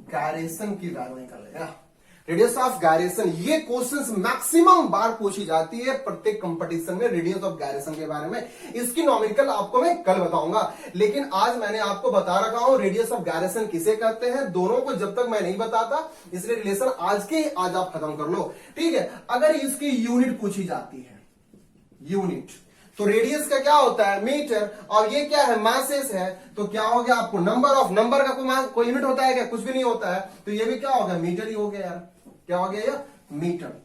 गायरेशन की वैल्यू निकल गया, रेडियस ऑफ गायरेशन। ये क्वेश्चंस मैक्सिमम बार पूछी जाती है प्रत्येक कंपटीशन में, रेडियस ऑफ गायरेशन के बारे में। इसकी नॉमेरिकल आपको मैं कल बताऊंगा, लेकिन आज मैंने आपको बता रखा हूं रेडियस ऑफ गायरेशन किसे कहते हैं। दोनों को जब तक मैं नहीं बताता, इसलिए रिलेशन आज आप खत्म कर लो, ठीक है। अगर इसकी यूनिट पूछी जाती है, यूनिट, तो रेडियस का क्या होता है, मीटर, और ये क्या है, मासेस है, तो क्या हो गया आपको नंबर का कोई यूनिट होता है क्या, कुछ भी नहीं होता है, तो ये भी क्या हो गया, मीटर ही हो गया यार। क्या हो गया ये, मीटर।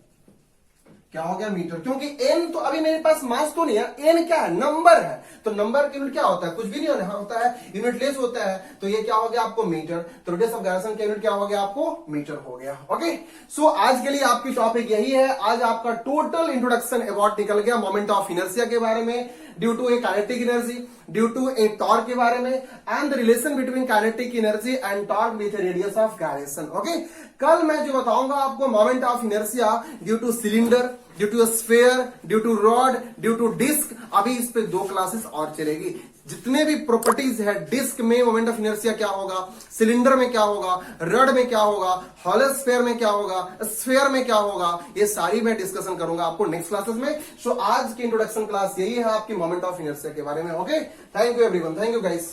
क्या हो गया, मीटर, क्योंकि एन तो अभी मेरे पास मास तो नहीं है, एन क्या है, नंबर है, तो नंबर की यूनिट क्या होता है, कुछ भी नहीं होता है, यूनिट लेस होता है, तो ये क्या हो गया आपको, मीटर। तो रेडियस ऑफ गायरेशन की यूनिट क्या हो गया आपको, मीटर हो गया। ओके, सो आज के लिए आपकी टॉपिक यही है। आज आपका टोटल इंट्रोडक्शन अबाउट निकल गया मोमेंट ऑफ इनर्शिया के बारे में, due to a kinetic energy, due to a torque के बारे में, and the relation between kinetic energy and torque with radius of gyration. Okay, कल मैं जो बताऊंगा आपको moment of inertia due to cylinder, due to sphere, due to rod, due to disc. अभी इस पे 2 क्लासेस और चलेगी। जितने भी प्रॉपर्टीज है, डिस्क में मोमेंट ऑफ इनर्शिया क्या होगा, सिलेंडर में क्या होगा, रड में क्या होगा, हॉलो स्फीयर में क्या होगा, स्फीयर में क्या होगा, ये सारी मैं डिस्कशन करूंगा आपको नेक्स्ट क्लासेस में। सो आज की इंट्रोडक्शन क्लास यही है आपकी मोमेंट ऑफ इनर्शिया के बारे में। Okay, thank you everyone, thank you guys.